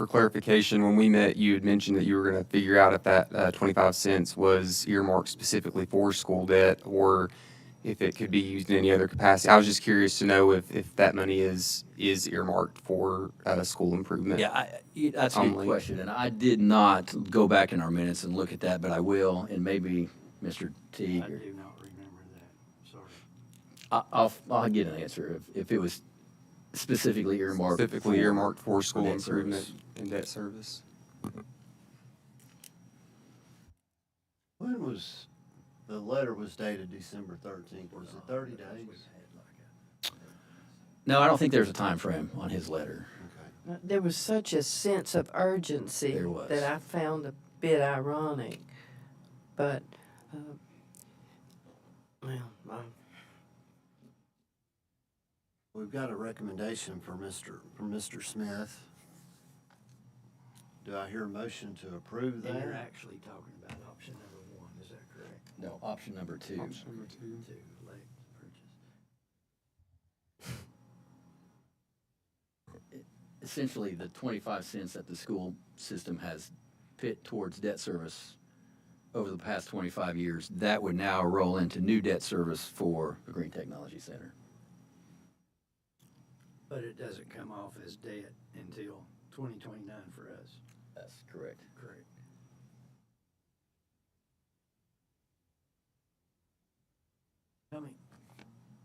clarification, when we met, you had mentioned that you were going to figure out if that 25 cents was earmarked specifically for school debt or if it could be used in any other capacity. I was just curious to know if that money is earmarked for school improvement. Yeah, that's a good question, and I did not go back in our minutes and look at that, but I will, and maybe Mr. Teague. I do not remember that. Sorry. I'll get an answer if it was specifically earmarked. Specifically earmarked for school debt improvement service. and debt service. When was, the letter was dated December 13th. Was it 30 days? No, I don't think there's a time frame on his letter. Okay. There was such a sense of urgency There was. that I found a bit ironic. But, We've got a recommendation from Mr. Smith. Do I hear a motion to approve And you're that? actually talking about option number 1, is that correct? No, option number 2. Option number 2. To elect purchase. Essentially, the 25 cents that the school system has put towards debt service over the past 25 years, that would now roll into new debt service for the Green Technology Center. But it doesn't come off as debt until 2029 for us. That's correct. Correct. Tell me,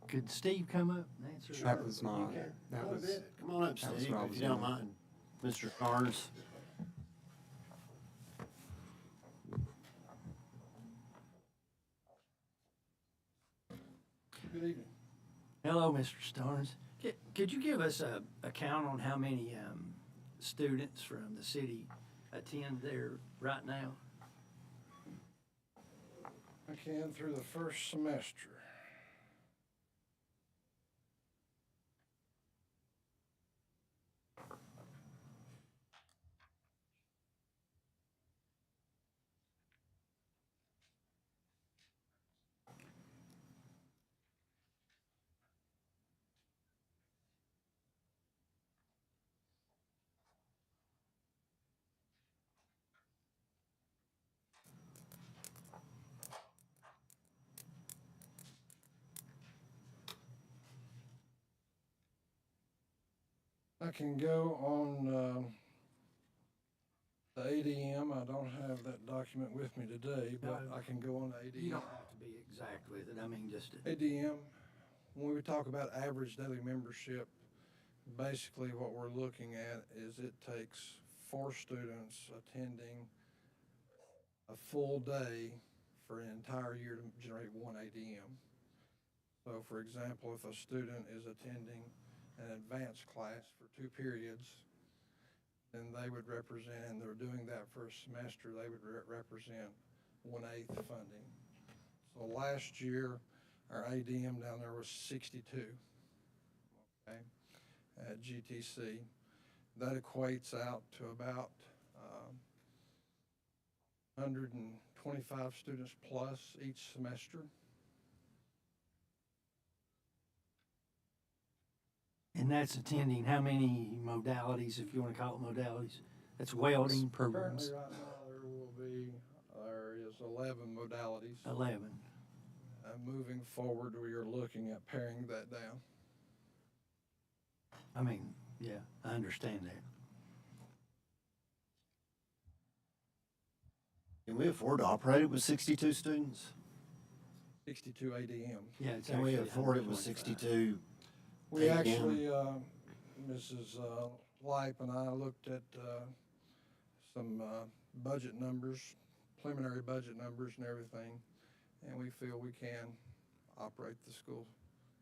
could Steve come up and answer? That was my, Okay. that Quite a was, bit. Come on up, that was Steve, what I if was you don't doing. mind. Mr. Carnes. Good evening. Hello, Mr. Starnes. Could you give us a count on how many students from the city attend there right now? I can through the first semester. I can go on, the ADM. I don't have that document with me today, but No. I can go on the You ADM. don't have to be exact with it, I mean, just, ADM, when we talk about average daily membership, basically what we're looking at is it takes 4 students attending a full day for an entire year to generate 1 ADM. So for example, if a student is attending an advanced class for 2 periods, then they would represent, and they're doing that for a semester, they would represent 1/8 funding. So last year, our ADM down there was 62, okay, at GTC. That equates out to about 125 students plus each semester. and that's attending how many modalities, if you wanna call it modalities? That's welding programs, Currently, right now, there is 11 modalities. 11. Moving forward, we are looking at paring that down. I mean, yeah, I understand that. Can we afford to operate it with 62 students? 62 ADM. Yeah, it's Can we actually afford it with 125. 62? We ADM? actually, Mrs. Lipe and I looked at some budget numbers, preliminary budget numbers and everything, and we feel we can operate the school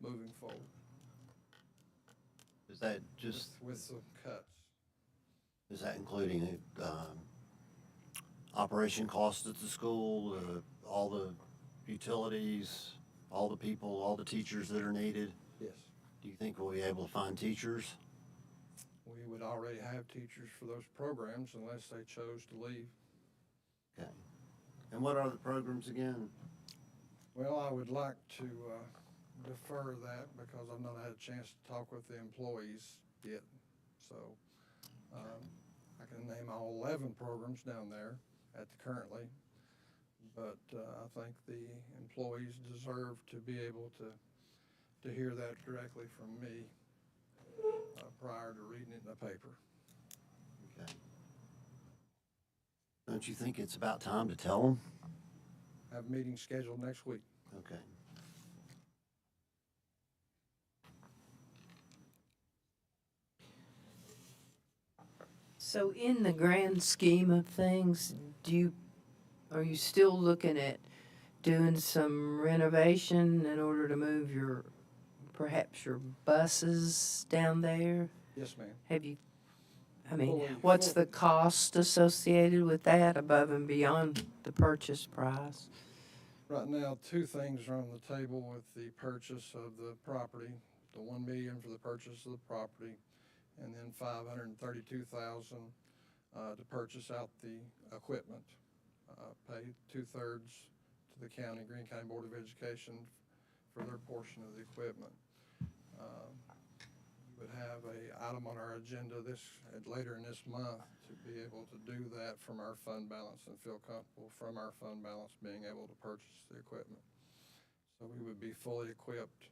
moving forward Is that just, with some cuts. is that including operation costs at the school, all the utilities, all the people, all the teachers that are needed? Yes. Do you think we'll be able to find teachers? We would already have teachers for those programs unless they chose to leave. Okay. And what are the programs again? Well, I would like to defer that because I've not had a chance to talk with the employees yet. So I can name all 11 programs down there currently, but I think the employees deserve to be able to hear that directly from me prior to reading it in the paper. Okay. Don't you think it's about time to tell them? Have a meeting scheduled next week. Okay. So in the grand scheme of things, are you still looking at doing some renovation in order to move perhaps your buses down there? Yes, ma'am. What's the cost associated with that above and beyond the purchase price? Right now, 2 things are on the table with the purchase of the property, the $1 million for the purchase of the property, and then $532,000 to purchase out the equipment. Pay 2/3 to the county, Greene County Board of Education for their portion of the equipment. We would have a item on our agenda later in this month to be able to do that from our fund balance and feel comfortable from our fund balance being able to purchase the equipment. So we would be fully equipped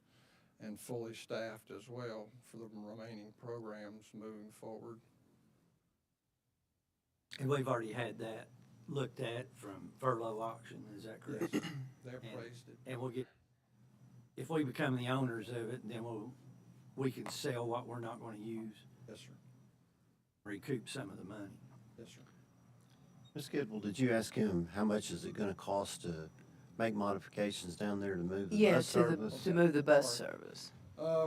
and fully staffed as well for the remaining programs moving forward. And we've already had that looked at from furlough auction, is that correct? They appraised it. And we'll get, if we become the owners of it, then we can sell what we're not gonna use, Yes, sir. recoup some of the money. Yes, sir. Ms. Kidwell, did you ask him how much is it gonna cost to make modifications down there to move the Yeah, bus service? to move the bus service.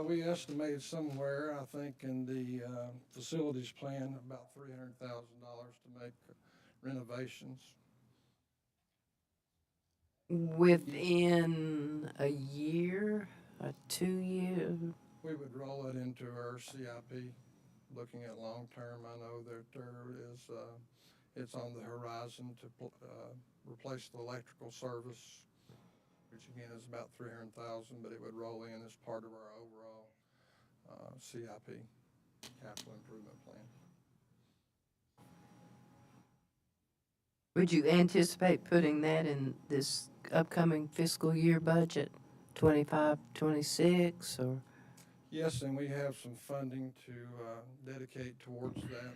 We estimated somewhere, I think, in the facilities plan, about $300,000 to make renovations. Within a year, 2 year? We would roll it into our CIP, looking at long-term. I know that there is, it's on the horizon to replace the electrical service, which again is about $300,000, but it would roll in as part of our overall CIP, capital improvement plan. Would you anticipate putting that in this upcoming fiscal year budget, 25, 26, or? Yes, and we have some funding to dedicate towards that.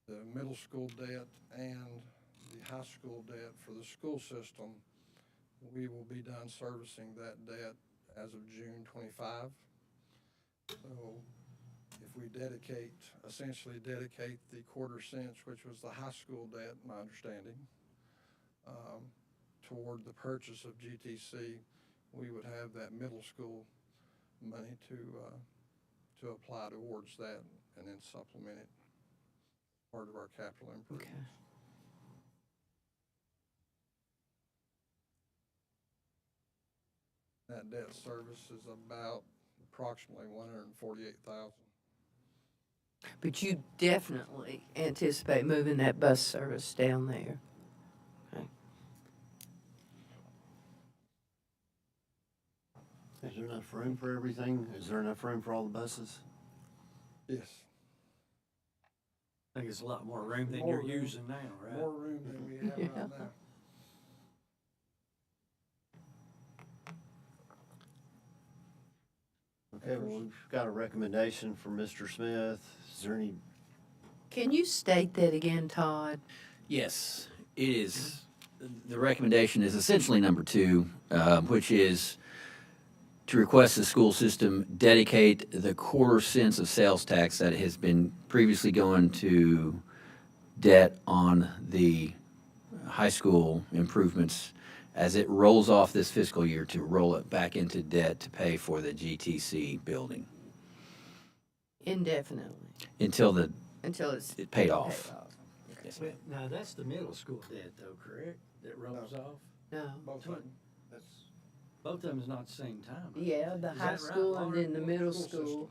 The middle school debt and the high school debt for the school system, we will be done servicing that debt as of June 25. So if we essentially dedicate the quarter cents, which was the high school debt, my understanding, toward the purchase of GTC, we would have that middle school money to apply towards that and then supplement it, part of our capital improvements. That debt service is about approximately 148,000. But you definitely anticipate moving that bus service down there. Is there enough room for everything? Is there enough room for all the buses? Yes. I think it's a lot more room than More you're room. using now, right? More room than we have right now. Okay, well, we've got a recommendation from Mr. Smith. Is there any, Can you state that again, Todd? Yes, it is. The recommendation is essentially number 2, which is to request the school system dedicate the quarter cents of sales tax that has been previously going to debt on the high school improvements as it rolls off this fiscal year, to roll it back into debt to pay for the GTC building Indefinitely, until it's it paid off. Yes, ma'am. Now, that's the middle school debt though, correct? That rolls off? No. Both of them. That's Both of them is not at the same time. Yeah, the Is high that right, school and Lauren? then the middle School school.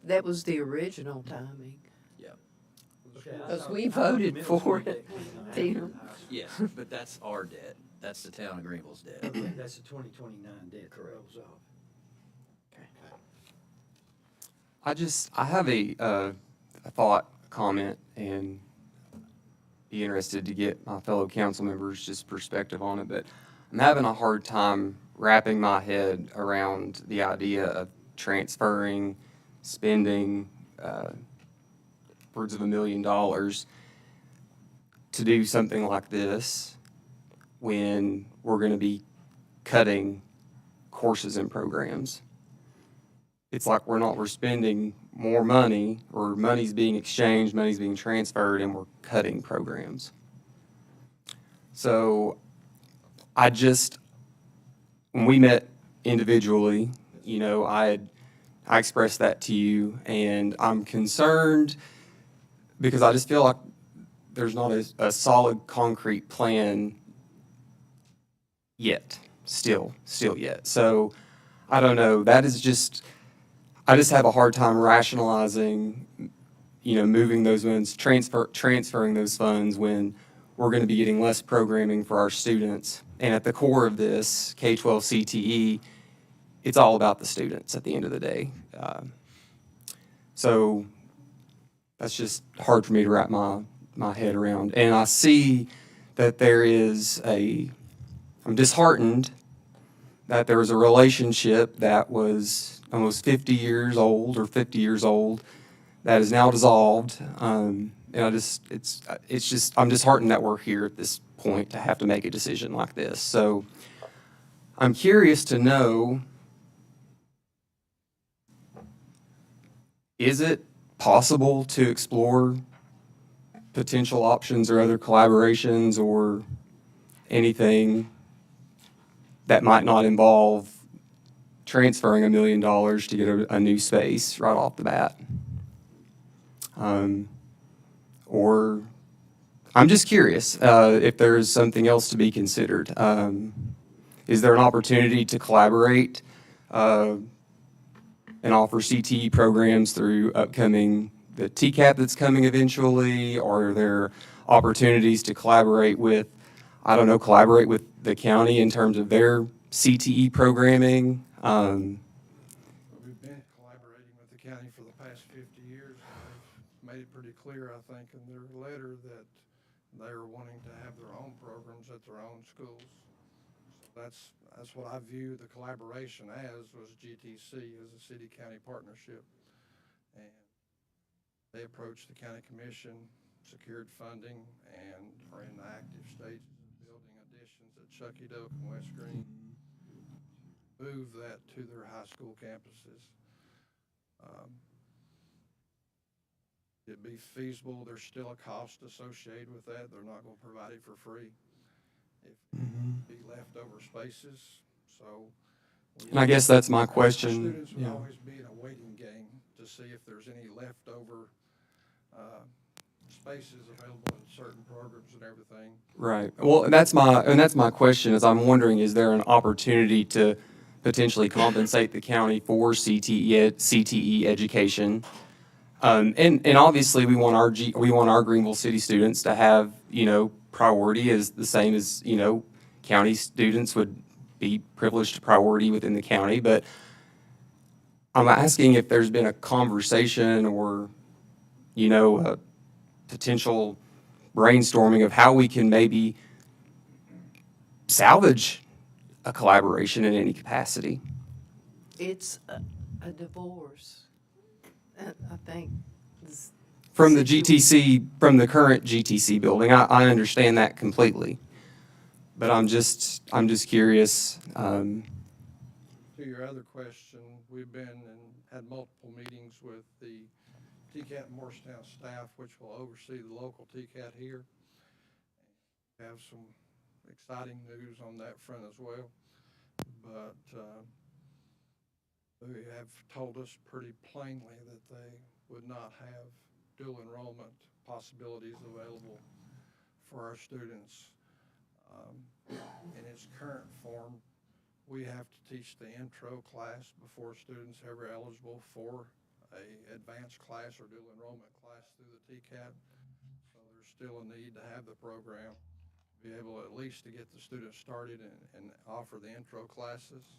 That was the original timing. Okay, I Because thought- we I thought the voted middle for school it. debt came after Tina. the high school. Yes, but that's our debt. That's the town of Greenville's debt. Okay, that's the 2029 debt that rolls off. I have a thought, comment, and be interested to get my fellow council members' just perspective on it, but I'm having a hard time wrapping my head around the idea of transferring, spending upwards of $1 million to do something like this when we're going to be cutting courses and programs. It's like we're spending more money, or money's being exchanged, money's being transferred, and we're cutting programs. So when we met individually, I expressed that to you, and I'm concerned because I just feel like there's not a solid concrete plan yet, still yet. So I don't know, I just have a hard time rationalizing, moving those funds, transferring those funds when we're going to be getting less programming for our students. And at the core of this, K-12 CTE, it's all about the students at the end of the day. So that's just hard for me to wrap my head around. And I see that I'm disheartened that there was a relationship that was almost 50 years old that is now dissolved. And I'm disheartened that we're here at this point to have to make a decision like this. So I'm curious to know, is it possible to explore potential options or other collaborations or anything that might not involve transferring $1 million to get a new space right off the bat? Or I'm just curious if there's something else to be considered. Is there an opportunity to collaborate and offer CTE programs through the TCAP that's coming eventually? Or are there opportunities to collaborate with the county in terms of their CTE programming? We've been collaborating with the county for the past 50 years. They've made it pretty clear, I think, in their letter that they are wanting to have their own programs at their own schools. That's what I view the collaboration as, was GTC, as a city-county partnership. And they approached the county commission, secured funding, and are in the active stages of building additions at Chucky Doak and West Green. Move that to their high school campuses. It'd be feasible. There's still a cost associated with that. They're not going to provide it for free. If be leftover spaces, so. And I guess that's my question. Students would Yeah. always be in a waiting game to see if there's any leftover spaces available in certain programs and everything. Right. Well, that's my question is I'm wondering, is there an opportunity to potentially compensate the county for CTE education? And obviously we want our Greenville City students to have, priority as the same as, county students would be privileged to priority within the county. But I'm asking if there's been a conversation or, a potential brainstorming of how we can maybe salvage a collaboration in any capacity. It's a divorce. I think. From the GTC, from the current GTC building, I understand that completely. But I'm just curious. To your other question, we've been and had multiple meetings with the TCAT Morristown staff, which will oversee the local TCAT here. Have some exciting news on that front as well. But they have told us pretty plainly that they would not have dual enrollment possibilities available for our students. In its current form, we have to teach the intro class before students are ever eligible for a advanced class or dual enrollment class through the TCAT. So there's still a need to have the program, be able at least to get the students started and offer the intro classes.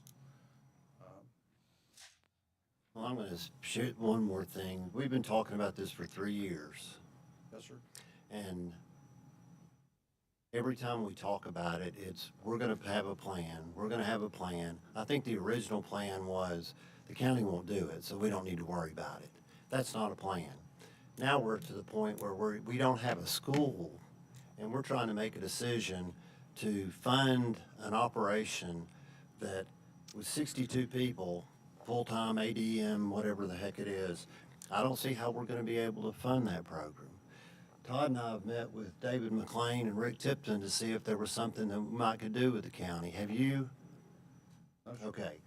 Well, I'm going to shoot one more thing. We've been talking about this for 3 years. Yes, sir. And every time we talk about it, we're going to have a plan. We're going to have a plan. I think the original plan was the county won't do it, so we don't need to worry about it. That's not a plan. Now we're to the point where we don't have a school, and we're trying to make a decision to fund an operation that with 62 people, full-time ADM, whatever the heck it is, I don't see how we're going to be able to fund that program. Todd and I have met with David McLean and Rick Tipton to see if there was something that we might could do with the county. Have you? Okay.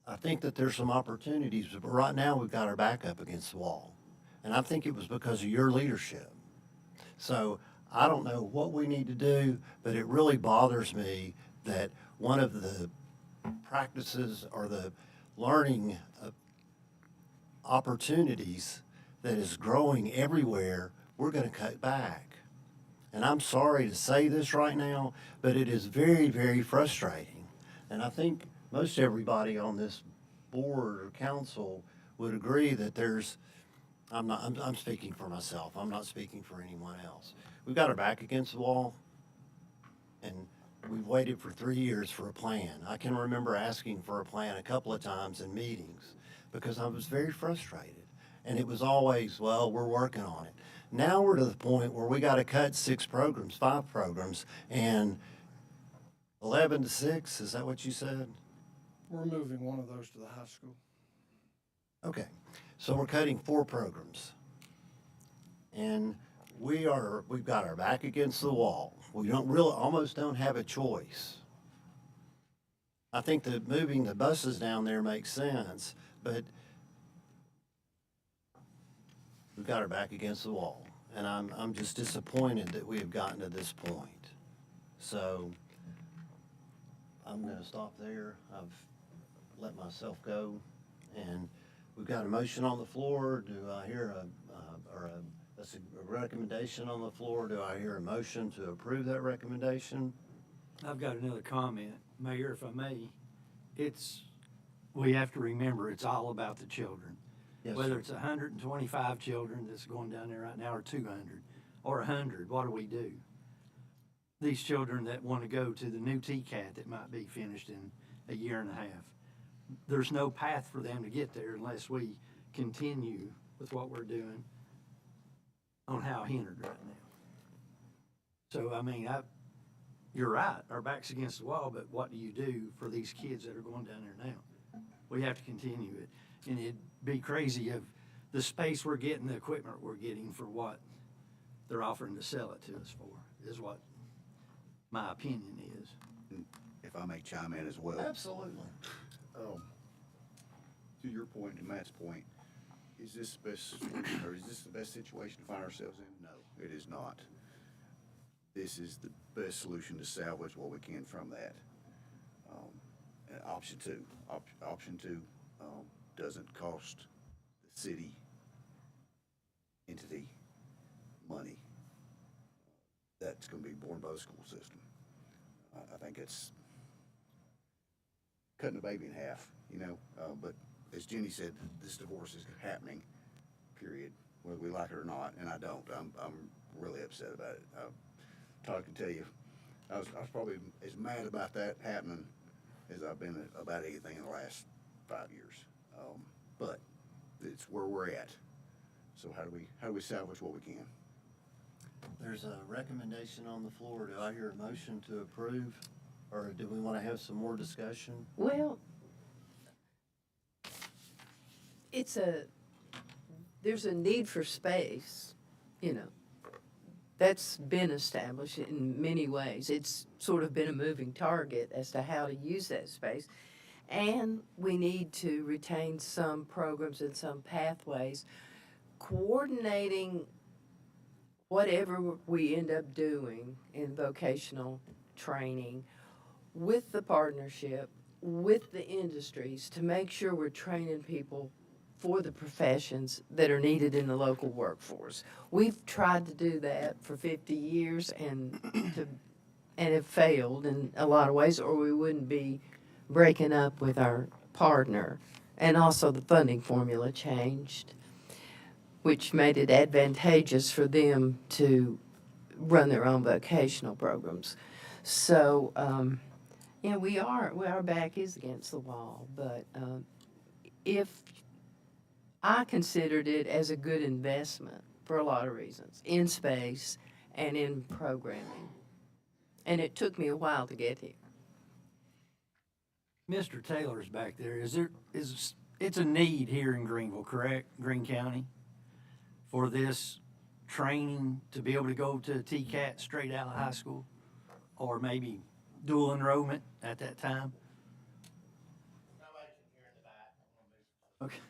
I think that there's some opportunities, but right now we've got our back up against the wall. And I think it was because of your leadership. So I don't know what we need to do, but it really bothers me that one of the practices or the learning opportunities that is growing everywhere, we're going to cut back. And I'm sorry to say this right now, but it is very, very frustrating. And I think most everybody on this board or council would agree that I'm speaking for myself. I'm not speaking for anyone else. We've got our back against the wall, and we've waited for 3 years for a plan. I can remember asking for a plan a couple of times in meetings because I was very frustrated. And it was always, well, we're working on it. Now we're to the point where we got to cut 5 programs, and 11 to 6, is that what you said? We're moving one of those to the high school. Okay, so we're cutting 4 programs. And we've got our back against the wall. We almost don't have a choice. I think that moving the buses down there makes sense, but we've got our back against the wall. And I'm just disappointed that we have gotten to this point. So I'm going to stop there. I've let myself go. And we've got a motion on the floor. Do I hear a recommendation on the floor? Do I hear a motion to approve that recommendation? I've got another comment, Mayor, if I may. We have to remember, it's all about the children. Yes, Whether sir. it's 125 children that's going down there right now, or 200, or 100, what do we do? these children that want to go to the new TCAT that might be finished in a year and a half. There's no path for them to get there unless we continue with what we're doing on Hal Hennard right now. So, I mean, you're right, our back's against the wall, but what do you do for these kids that are going down there now? We have to continue it. And it'd be crazy if the space we're getting, the equipment we're getting for what they're offering to sell it to us for, is what my opinion is. If I may chime in as well. Absolutely. To your point and Matt's point, is this the best solution, or is this the best situation to find ourselves in? No, it is not. This is the best solution to salvage what we can from that. And option two doesn't cost the city entity money. That's going to be borne by the school system. I think it's cutting a baby in half, you know, but as Jenny said, this divorce is happening, period, whether we like it or not, and I don't. I'm really upset about it. Todd can tell you, I was probably as mad about that happening as I've been about anything in the last 5 years. But it's where we're at. So how do we salvage what we can? There's a recommendation on the floor. Do I hear a motion to approve? Or do we want to have some more discussion? Well, there's a need for space, you know. That's been established in many ways. It's sort of been a moving target as to how to use that space. And we need to retain some programs and some pathways, coordinating whatever we end up doing in vocational training with the partnership, with the industries, to make sure we're training people for the professions that are needed in the local workforce. We've tried to do that for 50 years and have failed in a lot of ways, or we wouldn't be breaking up with our partner. And also the funding formula changed, which made it advantageous for them to run their own vocational programs. So, yeah, our back is against the wall, but if I considered it as a good investment for a lot of reasons, in space and in programming. And it took me a while to get here. Mr. Taylor's back there. It's a need here in Greenville, correct? Greene County, for this training to be able to go to TCAT straight out of high school, or maybe dual enrollment at that time? Okay.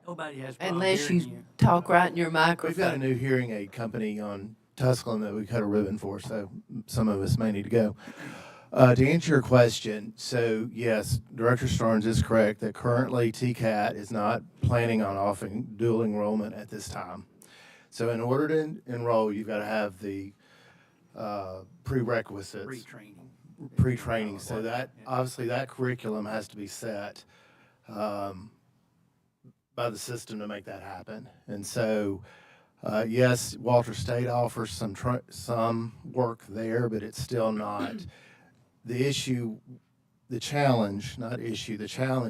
Nobody has problem Unless hearing you talk right in your microphone. We've got a new hearing aid company on Tusculum that we cut a ribbon for, so some of us may need to go. To answer your question, so yes, Director Starnes is correct that currently TCAT is not planning on offering dual enrollment at this time. So in order to enroll, you've got to have the prerequisites. Pre-training. So that, obviously that curriculum has to be set by the system to make that happen. And so, yes, Walter State offers some work there, but it's still not. The challenge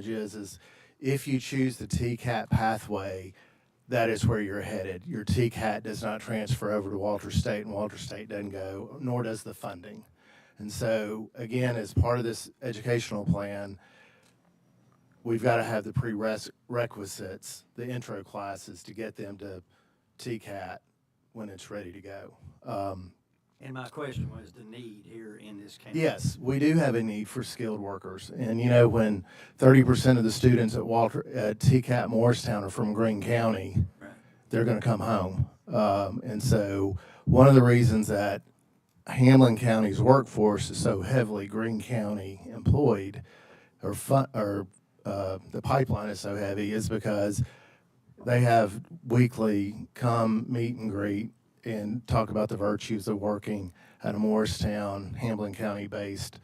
is if you choose the TCAT pathway, that is where you're headed. Your TCAT does not transfer over to Walter State, and Walter State doesn't go, nor does the funding. And so, again, as part of this educational plan, we've got to have the prerequisites, the intro classes, to get them to TCAT when it's ready to go. And my question was the need here in this county. Yes, we do have a need for skilled workers. And, you know, when 30% of the students at TCAT Morristown are from Greene County, right, they're going to come home. And so one of the reasons that Hamlin County's workforce is so heavily Greene County employed, the pipeline is so heavy, is because they have weekly come meet and greet and talk about the virtues of working at a Morristown, Hamlin County-based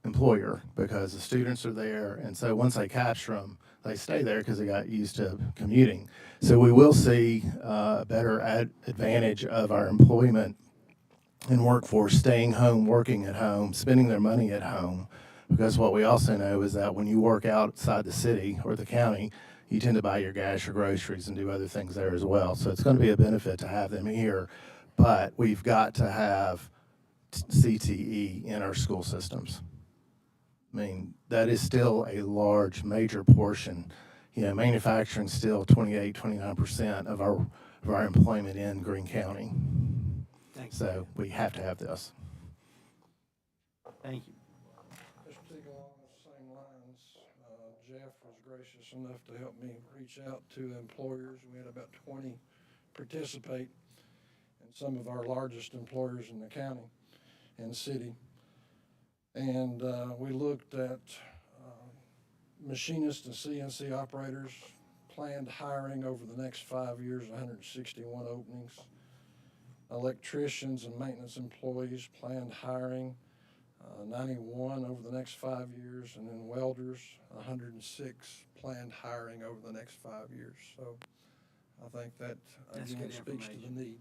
employer, because the students are there, and so once they capture them, they stay there because they got used to commuting. So we will see a better advantage of our employment in workforce staying home, working at home, spending their money at home. Because what we also know is that when you work outside the city or the county, you tend to buy your gas, your groceries, and do other things there as well. So it's going to be a benefit to have them here, but we've got to have CTE in our school systems. I mean, that is still a large, major portion. You know, manufacturing still 28, 29% of our employment in Greene County. Thank you. So we have to have this. Thank you. Just to take along the same lines, Jeff was gracious enough to help me reach out to employers. We had about 20 participate, and some of our largest employers in the county and city. And we looked at machinists and CNC operators, planned hiring over the next 5 years, 161 openings. Electricians and maintenance employees, planned hiring, 91 over the next 5 years, and then welders, 106 planned hiring over the next 5 years. So I think that, That's again, good speaks to the information. need.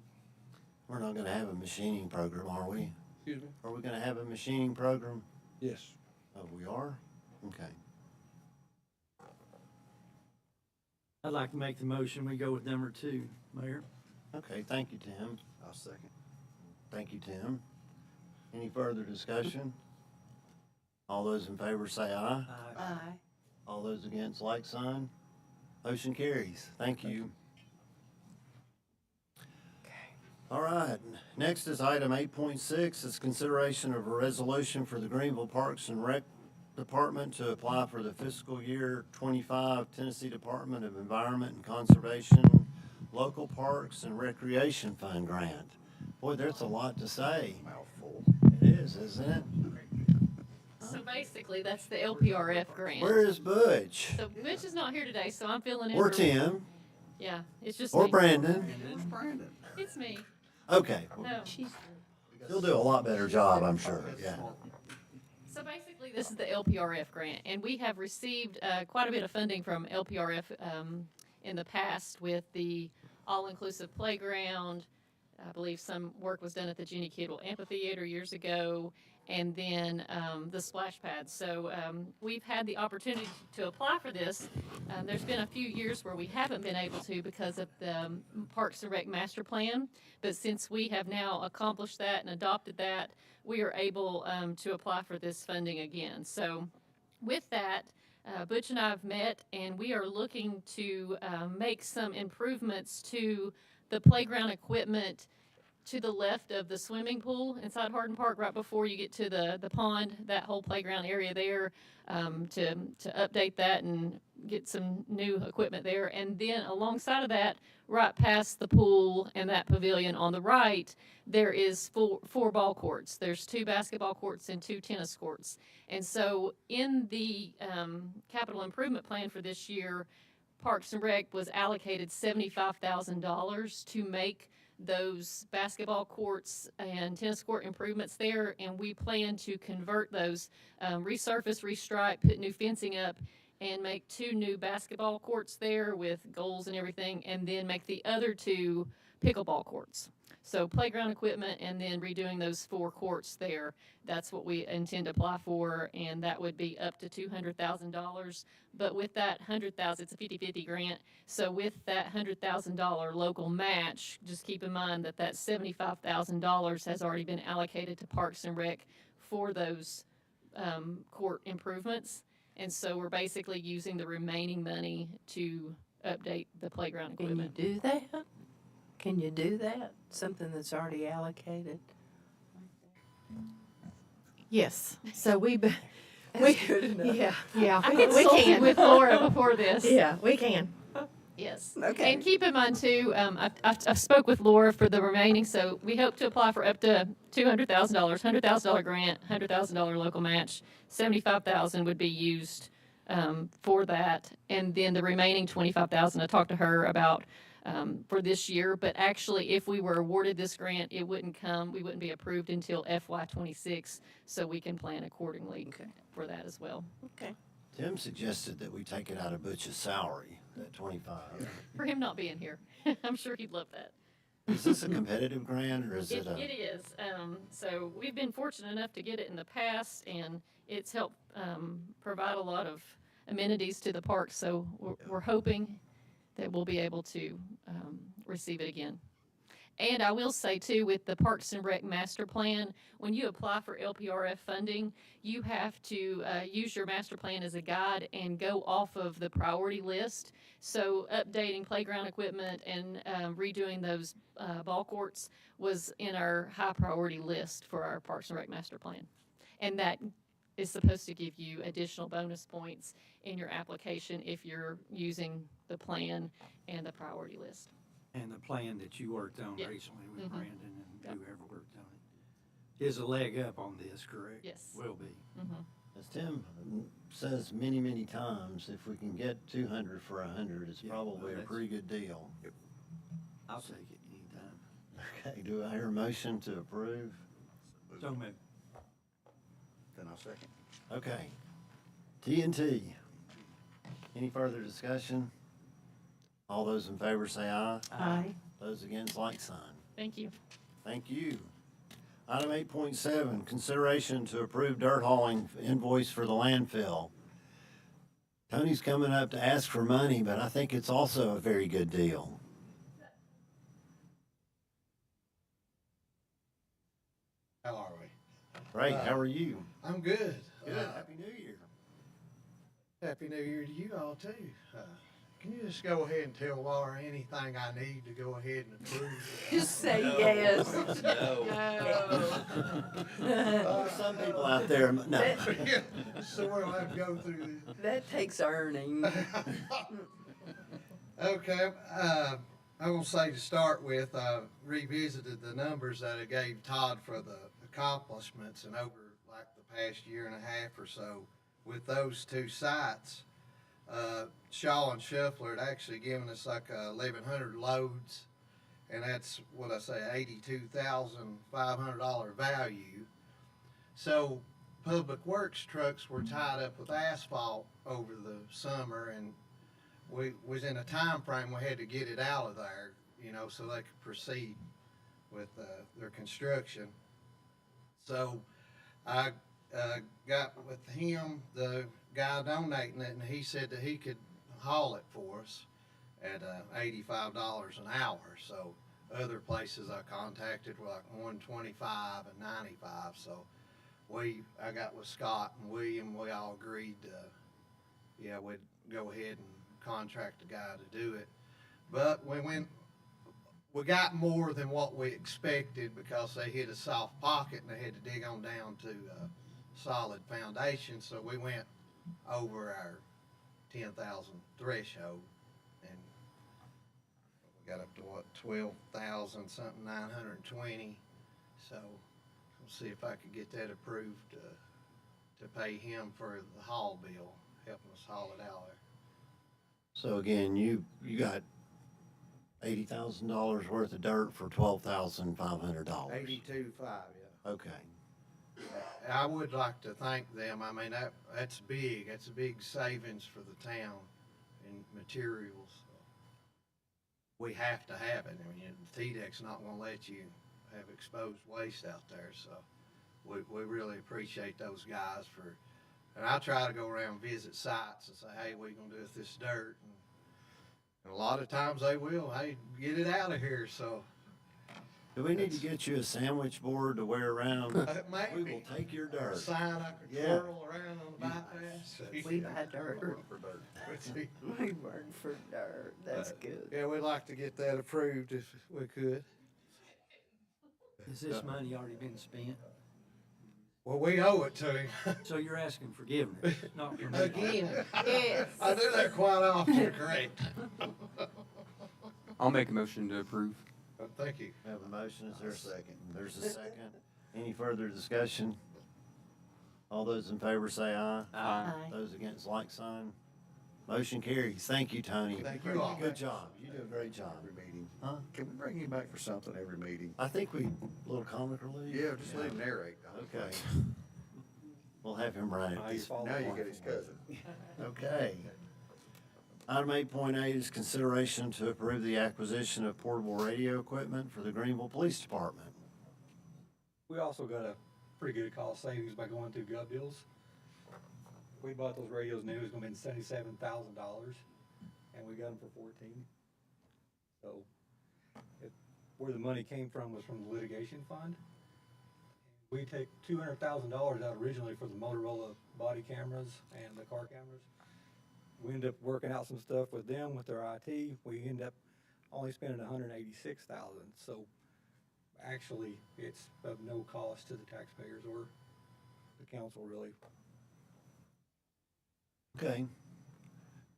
We're not gonna have a machining program, are we? Excuse me? Are we gonna have a machining program? Yes. Oh, we are? Okay. I'd like to make the motion, we go with number 2, Mayor. Okay, thank you, Tim. I'll second. Thank you, Tim. Any further discussion? All those in favor say aye. Aye. All those against, like sign. Motion carries. Thank you. All right, next is item 8.6, is consideration of a resolution for the Greenville Parks and Rec Department to apply for the fiscal year 25 Tennessee Department of Environment and Conservation Local Parks and Recreation Fund grant. Boy, there's a lot to say. Mouthful. It is, isn't it? So basically, that's the LPRF grant. Where is Butch? So Mitch is not here today, so I'm filling in. Or for- Tim? Yeah, it's just Or me. Brandon? It's me. Okay, No. he'll do a lot better job, I'm sure, yeah. So basically, this is the LPRF grant, and we have received quite a bit of funding from LPRF in the past with the all-inclusive playground. I believe some work was done at the Jenny Kidwell Amphitheater years ago, and then the splash pads. So we've had the opportunity to apply for this. There's been a few years where we haven't been able to because of the Parks and Rec Master Plan, but since we have now accomplished that and adopted that, we are able to apply for this funding again. So with that, Butch and I have met, and we are looking to make some improvements to the playground equipment to the left of the swimming pool inside Hardin Park, right before you get to the pond, that whole playground area there, to update that and get some new equipment there. And then alongside of that, right past the pool and that pavilion on the right, there is four ball courts. There's 2 basketball courts and 2 tennis courts. And so in the capital improvement plan for this year, Parks and Rec was allocated $75,000 to make those basketball courts and tennis court improvements there, and we plan to convert those, resurface, restripe, put new fencing up, and make 2 new basketball courts there with goals and everything, and then make the other 2 pickleball courts. So playground equipment and then redoing those 4 courts there. That's what we intend to apply for, and that would be up to $200,000. But with that $100,000, it's a 50-50 grant. So with that $100,000 local match, just keep in mind that that $75,000 has already been allocated to Parks and Rec for those court improvements. And so we're basically using the remaining money to update the playground Can you equipment. do that? Can you do that? Something that's already allocated? Yes. So we That's good enough. yeah. I We consulted can. with Laura before this. Yeah, we can. Yes. Okay. And keep in mind too, I spoke with Laura for the remaining, so we hope to apply for up to $200,000, $100,000 grant, $100,000 local match, $75,000 would be used for that, and then the remaining $25,000 I talked to her about for this year. But actually, if we were awarded this grant, we wouldn't be approved until FY26, so we can plan accordingly for that as well. Okay. Tim suggested that we take it out of Butch's salary, that 25. For him not being here, I'm sure he'd love that. Is this a competitive grant or is it a? It is. So we've been fortunate enough to get it in the past, and it's helped provide a lot of amenities to the park. So we're hoping that we'll be able to receive it again. And I will say too, with the Parks and Rec Master Plan, when you apply for LPRF funding, you have to use your master plan as a guide and go off of the priority list. So updating playground equipment and redoing those ball courts was in our high priority list for our Parks and Rec Master Plan. And that is supposed to give you additional bonus points in your application if you're using the plan and the priority list. And the plan that you worked on Yeah. recently with Mhm. Brandon and Yep. whoever worked on it is a leg up on this, correct? Yes. Will be. As Tim says many, many times, if we can get 200 for 100, it's Yeah, probably a that's- pretty good deal. I'll take it anytime. Okay, do I hear a motion to approve? So moved. Then I'll second. Okay. TNT. Any further discussion? All those in favor say aye. Aye. Those against, like sign. Thank you. Thank you. Item 8.7, consideration to approve dirt hauling invoice for the landfill. Tony's coming up to ask for money, but I think it's also a very good deal. How are we? Great, how are you? I'm good. Good, Happy New Year. Happy New Year to you all too. Can you just go ahead and tell Laura anything I need to go ahead and approve? Just say yes. There's some people out there, no. So we'll have to go through this. That takes earning. Okay, I will say to start with, I revisited the numbers that I gave Todd for the accomplishments and over like the past year and a half or so with those two sites. Shaw and Shuffler had actually given us like 1,100 loads, and that's what I say, $82,500 value. So Public Works trucks were tied up with asphalt over the summer, and we was in a time frame we had to get it out of there, you know, so they could proceed with their construction. So I got with him, the guy donating it, and he said that he could haul it for us at $85 an hour. So other places I contacted were like $125 and $95. So I got with Scott and William, we all agreed yeah, we'd go ahead and contract a guy to do it. But we got more than what we expected because they hit a soft pocket and they had to dig on down to solid foundation. So we went over our 10,000 threshold, and we got up to what, 12,000 something, 920. So we'll see if I could get that approved to pay him for the haul bill, helping us haul it out there. So again, you got $80,000 worth of dirt for $12,500. 82.5, yeah. Okay. I would like to thank them. I mean, that's big. That's a big savings for the town in materials. We have to have it. I mean, TDEC's not gonna let you have exposed waste out there, so we really appreciate those guys and I try to go around and visit sites and say, hey, what are you gonna do with this dirt? And a lot of times they will, hey, get it out of here, so. Do we need to get you a sandwich board to wear around? Maybe. We will take your A dirt. sign I could Yeah. twirl around on the bypass. We buy dirt. See, We work for dirt. That's good. yeah, we'd like to get that approved if we could. Has this money already been spent? Well, we owe it to him. So you're asking forgiveness, not for me. Again. Yes. I do that quite often, correct? I'll make a motion to approve. Thank you. We have a motion, is there a second? There's a second. Any further discussion? All those in favor say aye. Aye. Those against, like sign. Motion carries. Thank you, Tony. Thank you all. Good job. You do a great job. Every meeting. Huh? Can we bring you back for something every meeting? I think a little comic relief. Yeah, just let him narrate. Okay. We'll have him write it. Now you get his cousin. Okay. Item 8.8 is consideration to approve the acquisition of portable radio equipment for the Greenville Police Department. We also got a pretty good cost savings by going through Gov Deals. We bought those radios new, it was gonna be $77,000, and we got them for 14. So, where the money came from was from the litigation fund. We take $200,000 out originally for the Motorola body cameras and the car cameras. We ended up working out some stuff with them, with their IT. We ended up only spending $186,000. So actually, it's of no cost to the taxpayers or the council, really. Okay.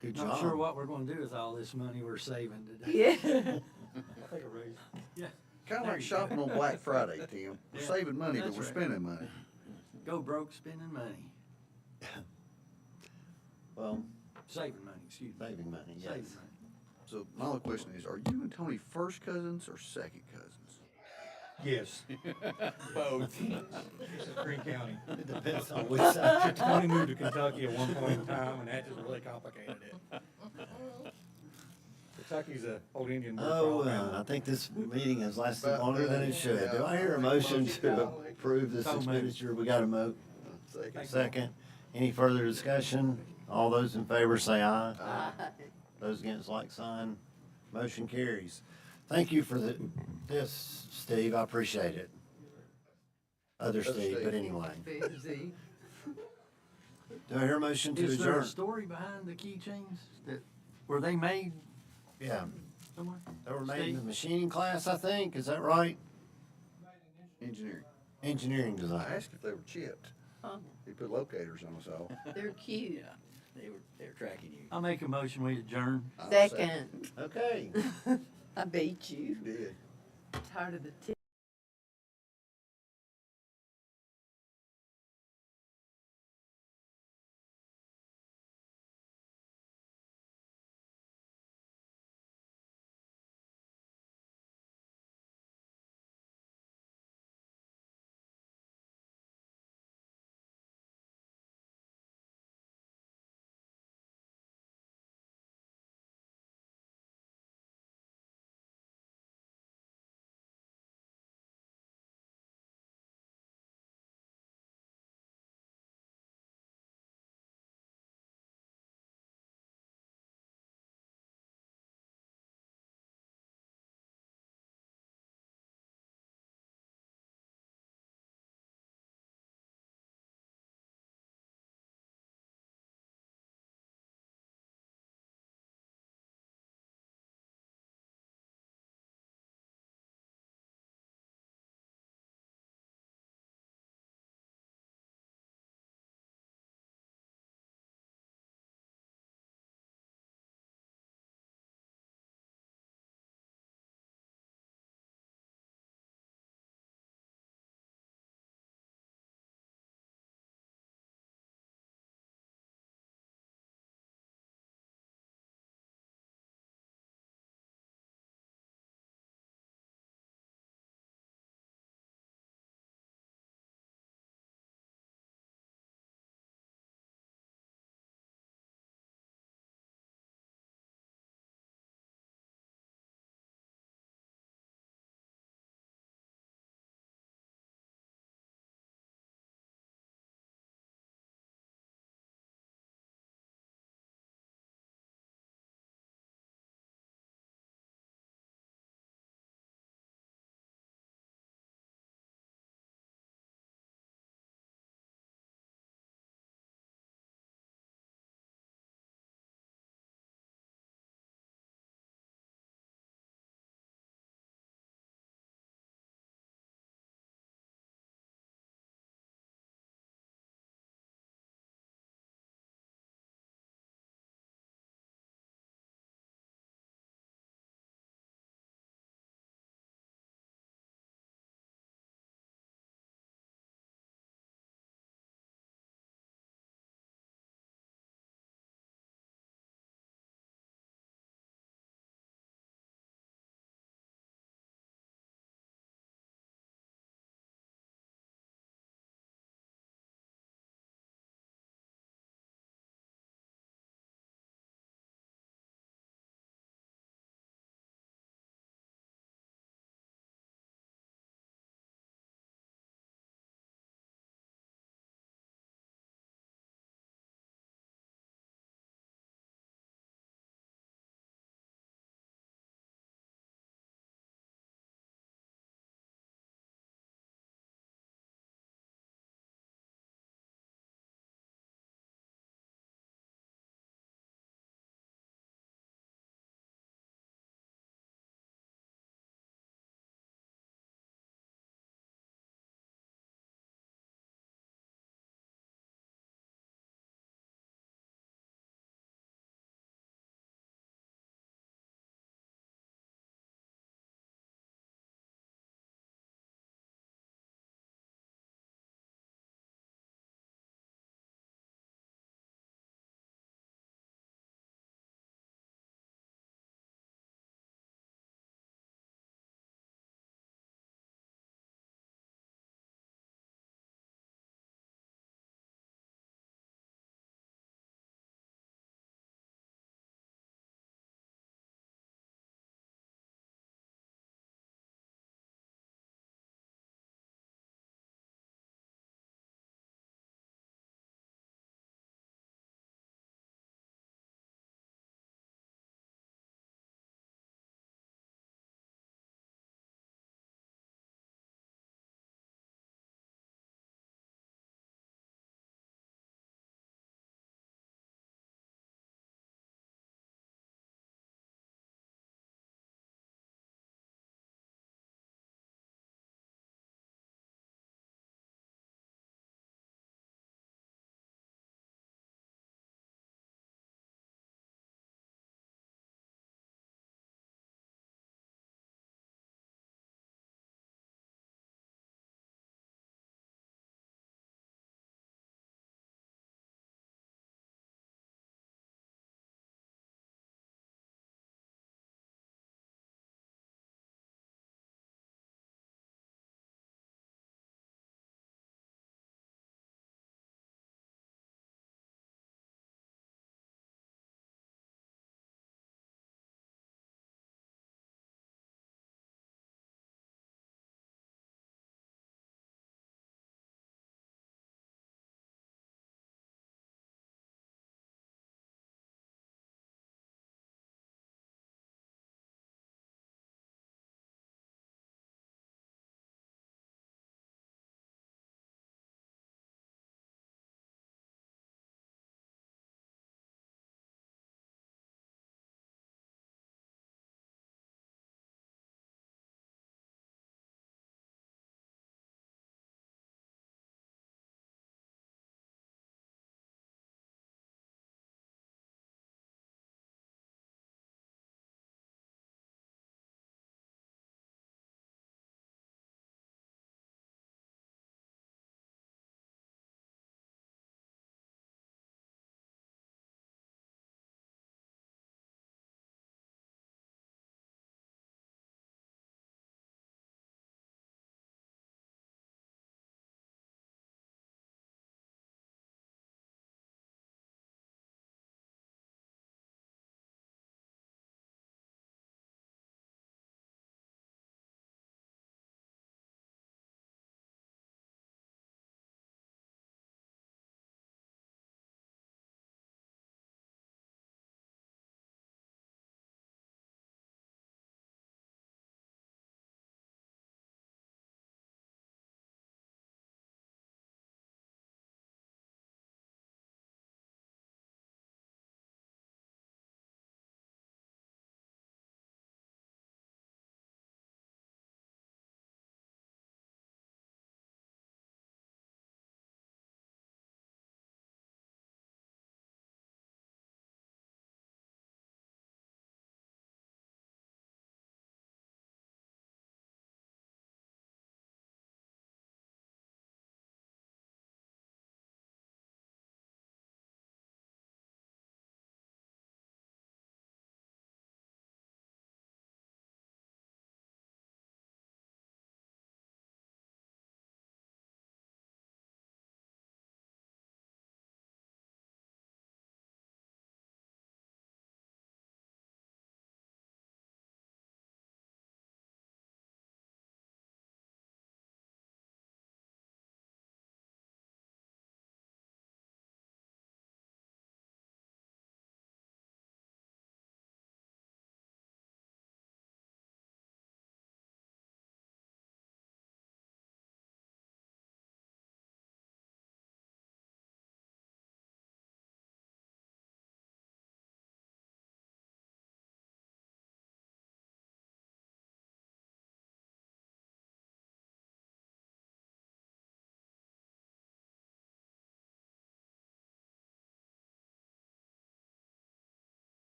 Good job. Not sure what we're gonna do with all this money we're saving today. Yeah. I'll take a raise. Yeah. Kinda There like you shopping go. on Black Friday, Tim. We're Yeah, saving money, but that's we're right. spending money. Go broke spending money, Well, saving money, excuse me. saving money, yes. Saving money. So my other question is, are you and Tony first cousins or second cousins? Yes. Both. This is Greene County. It depends on which side. Tony moved to Kentucky at one point in time, and that just really complicated it. Kentucky's a old Indian word for Oh, Alabama. I think this meeting has lasted longer than it should. Do I hear a motion to approve this So moved. expenditure? We got a Second. second. Any further discussion? All those in favor say aye. Those against, like sign. Motion carries. Thank you for this, Steve. I appreciate it. Other Steve, but anyway. Busy. Do I hear a motion to Is there a adjourn? story behind the keychains that, were they made Yeah, somewhere? they were made in the Steve? machining class, I think. Is that right? Engineering. Engineering I design. asked if they were chipped. Huh? He put locators on us all. They're cute. They're tracking you. I'll make a motion, we adjourn. I'll Second. Okay. I beat you. You did. Tired of the